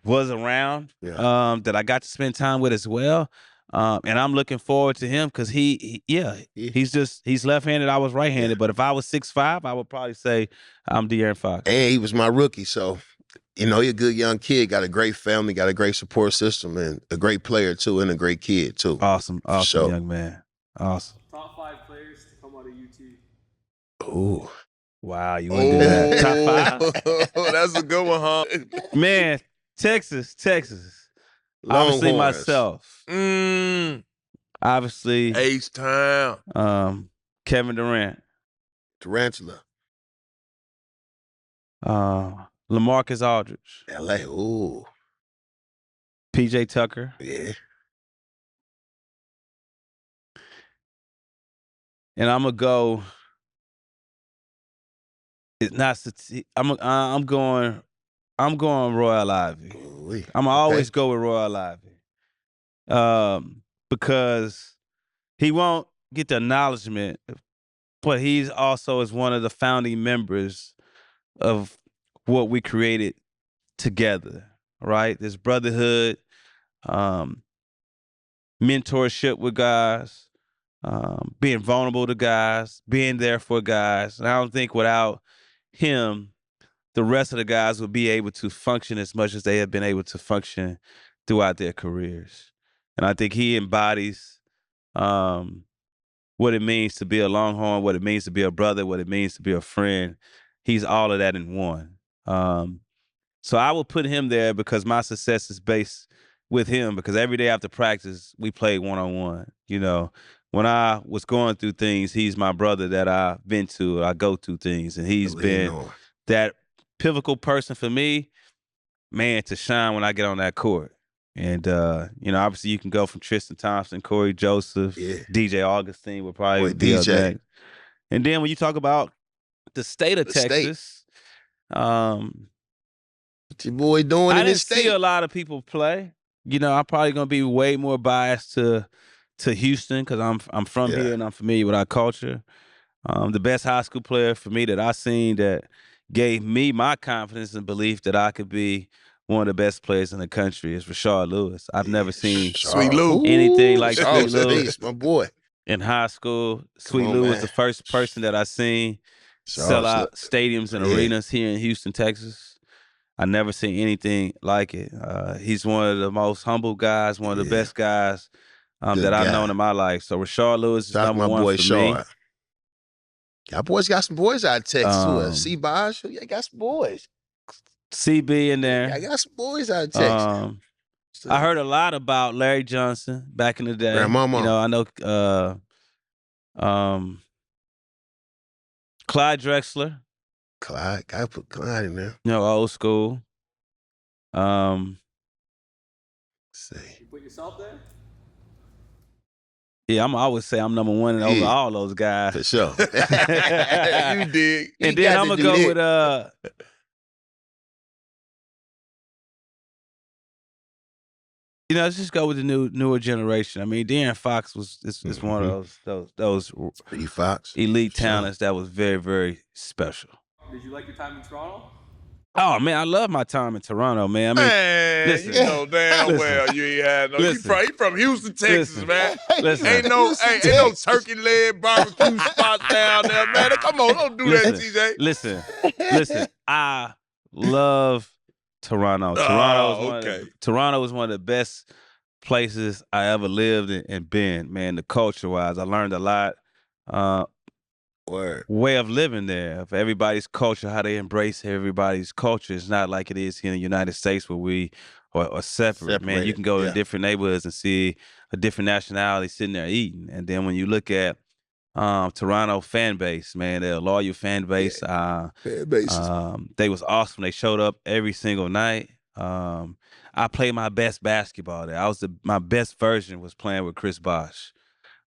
was around that I got to spend time with as well. And I'm looking forward to him because he's left-handed. I was right-handed, but if I was 6'5", I would probably say I'm De'Aaron Fox. And he was my rookie, so he's a good young kid, got a great family, got a great support system, and a great player too, and a great kid too. Awesome young man. Awesome. Top 5 players to come out of UT. Ooh. Wow, you want to do that? Top 5? That's a good one, huh? Man, Texas. Obviously myself. Obviously H-Town. Kevin Durant. Tarantula. LaMarcus Aldridge. L.A. Ooh. P.J. Tucker. Yeah. And I'm gonna go. It's not. I'm going Royal Ivy. I'm gonna always go with Royal Ivy, because he won't get the acknowledgement, but he's also is one of the founding members of what we created together. Right, this brotherhood, mentorship with guys, being vulnerable to guys, being there for guys. And I don't think without him, the rest of the guys will be able to function as much as they have been able to function throughout their careers. And I think he embodies what it means to be a Longhorn, what it means to be a brother, what it means to be a friend. He's all of that in one. So I will put him there because my success is based with him, because every day after practice, we played one-on-one. When I was going through things, he's my brother that I vent to, I go through things, and he's been that pivotal person for me, man, to shine when I get on that court. And, obviously you can go from Tristan Thompson, Corey Joseph, DJ Augustine would probably be up next. And then when you talk about the state of Texas, what your boy doing in this state? I didn't see a lot of people play. I'm probably going to be way more biased to Houston because I'm from here and I'm familiar with our culture. The best high school player for me that I seen that gave me my confidence and belief that I could be one of the best players in the country is Rashard Lewis. I've never seen Sweet Lou anything like Sweet Lou. My boy. In high school, Sweet Lou was the first person that I seen sell out stadiums and arenas here in Houston, Texas. I never seen anything like it. He's one of the most humble guys, one of the best guys that I've known in my life. So Rashard Lewis is number one for me. Y'all boys got some boys out of Texas too. C-Bosh, y'all got some boys. CB in there. I got some boys out of Texas. I heard a lot about Larry Johnson back in the day. Grandmama. I know Clyde Drexler. Clyde, gotta put Clyde in there. Old school. See. You put yourself there? Yeah, I always say I'm number one over all those guys. For sure. You dig. And then I'm going to go with let's just go with the newer generation. I mean, De'Aaron Fox is one of those elite talents that was very, very special. Did you like your time in Toronto? Oh man, I love my time in Toronto, man. I mean, listen, you know damn well you ain't had no. You from Houston, Texas, man. Listen, ain't no turkey leg barbecue spots down there, man. Come on, don't do that, TJ. Listen. I love Toronto. Toronto is one of the best places I ever lived and been. Man, the culture-wise, I learned a lot. Way of living there, of everybody's culture, how they embrace everybody's culture. It's not like it is here in the United States where we are separate. Man, you can go to different neighborhoods and see a different nationality sitting there eating. And then when you look at Toronto fan base, man, they're a loyal fan base. They was awesome. They showed up every single night. I played my best basketball there. My best version was playing with Chris Bosh,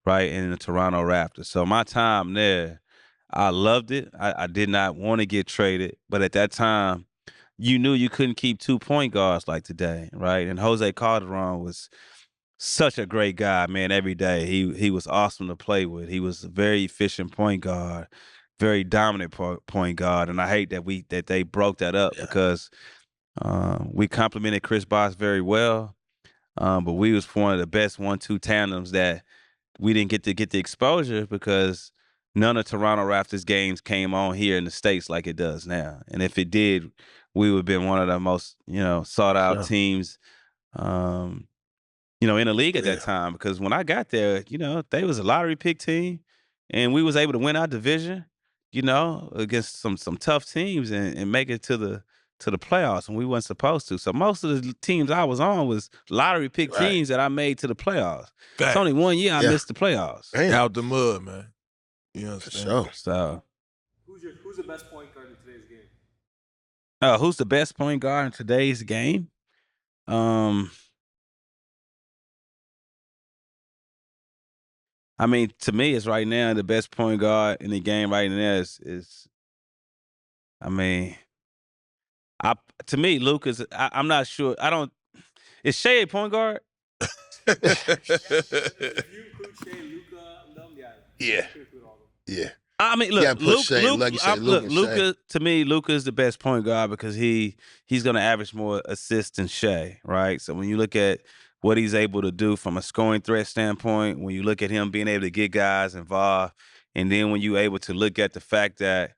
right, in the Toronto Raptors. So my time there, I loved it. I did not want to get traded, but at that time, you knew you couldn't keep 2 point guards like today, right? And Jose Calderon was such a great guy, man. Every day, he was awesome to play with. He was a very efficient point guard, very dominant point guard, and I hate that they broke that up because we complimented Chris Bosh very well, but we was one of the best 1-2 tandems that we didn't get to get the exposure because none of Toronto Raptors games came on here in the States like it does now. And if it did, we would have been one of the most, sought out teams, in the league at that time. Because when I got there, they was a lottery pick team and we was able to win our division, against some tough teams and make it to the playoffs when we weren't supposed to. So most of the teams I was on was lottery pick teams that I made to the playoffs. It's only 1 year I missed the playoffs. Out the mud, man. You understand? So who's the best point guard in today's game? Who's the best point guard in today's game? I mean, to me, it's right now the best point guard in the game right now is to me, Lucas, I'm not sure. Is Shea a point guard? If you include Shea, Luka, Yeah. I mean, look, Luka, to me, Luka is the best point guard because he's going to average more assists than Shea, right? So when you look at what he's able to do from a scoring threat standpoint, when you look at him being able to get guys involved, and then when you're able to look at the fact that,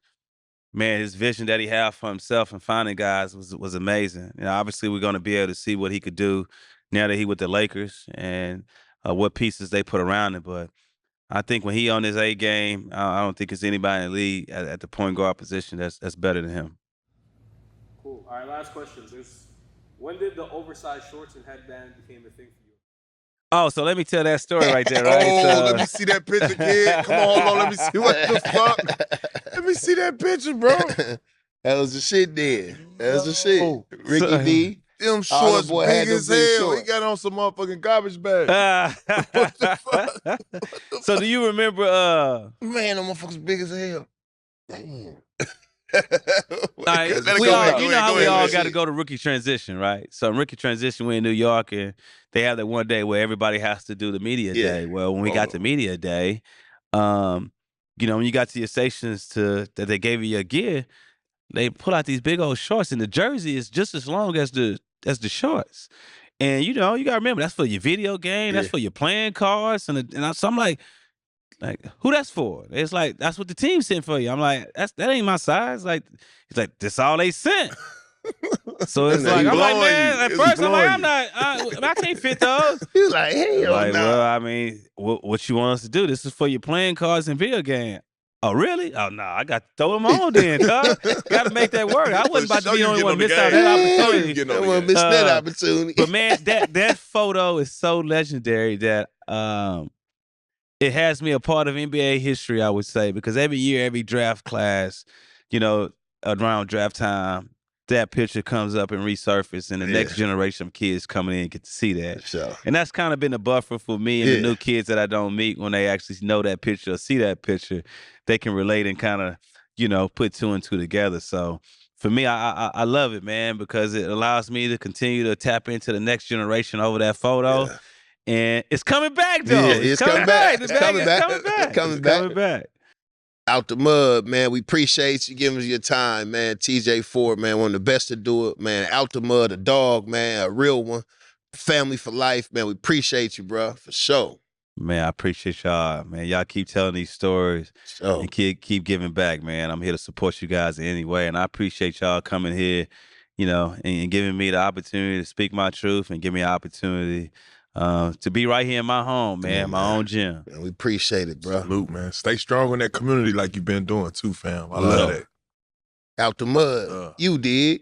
man, his vision that he had for himself and finding guys was amazing. Obviously, we're going to be able to see what he could do now that he with the Lakers and what pieces they put around him. But I think when he on his A game, I don't think there's anybody in the league at the point guard position that's better than him. Cool. All right, last question. When did the oversized shorts and headband became a thing for you? Oh, so let me tell that story right there, right? Let me see that picture, kid. Come on, hold on. Let me see what the fuck. Let me see that picture, bro. That was the shit then. That was the shit. Ricky D. Them All the shorts boy big had them as big hell. shorts. He got on some motherfucking garbage bag. What the fuck? So do you remember Man, them motherfuckers big as hell. Damn. we all, you know how we all got to go to rookie transition, right? So in rookie transition, we're in New York, and they have that one day where everybody has to do the media day. Well, when we got to media day, you know, when you got to your stations that they gave you your gear, they pull out these big old shorts, and the jersey is just as long as the shorts. And you know, you gotta remember that's for your video game, that's for your playing cards, so I'm like, who that's for? It's like, that's what the team sent for you. I'm like, that ain't my size. Like, it's like, that's all they sent. So it's like, I'm like, man, at first I'm like, I can't fit those. He's like, hell like, nah. well, I mean, what you want us to do? This is for your playing cards and video game. Oh, really? Oh, no, I got to throw them on then, cuz. Got to make that work. I wasn't about to be the only one to miss out that opportunity. I wasn't miss that opportunity. But man, that photo is so legendary that it has me a part of NBA history, I would say, because every year, every draft class, you know, around draft time, that picture comes up and resurfaces, and the next generation of kids coming in get to see that. Sure. And that's kind of been a buffer for me and the new kids that I don't meet. When they actually know that picture or see that picture, they can relate and kind of, you know, put two and two together. So for me, I love it, man, because it allows me to continue to tap into the next generation over that photo. Yeah. And it's coming back, though. Yeah, it's coming back. It's coming back. Out the mud, man. We appreciate you giving us your time, man. TJ Ford, man, one of the best to do it, man. Out the mud, a dog, man, a real one. Family for life, man. We appreciate you, bro, for sure. Man, I appreciate y'all, man. Y'all keep telling these stories and keep giving back, man. I'm here to support you guys in any way, and I appreciate y'all coming here, you know, and giving me the opportunity to speak my truth and give me an opportunity to be right here in my home, man, my own gym. Man, we appreciate it, bro. Salute, man. Stay strong in that community like you've been doing too, fam. I love that. Out the mud. You dig.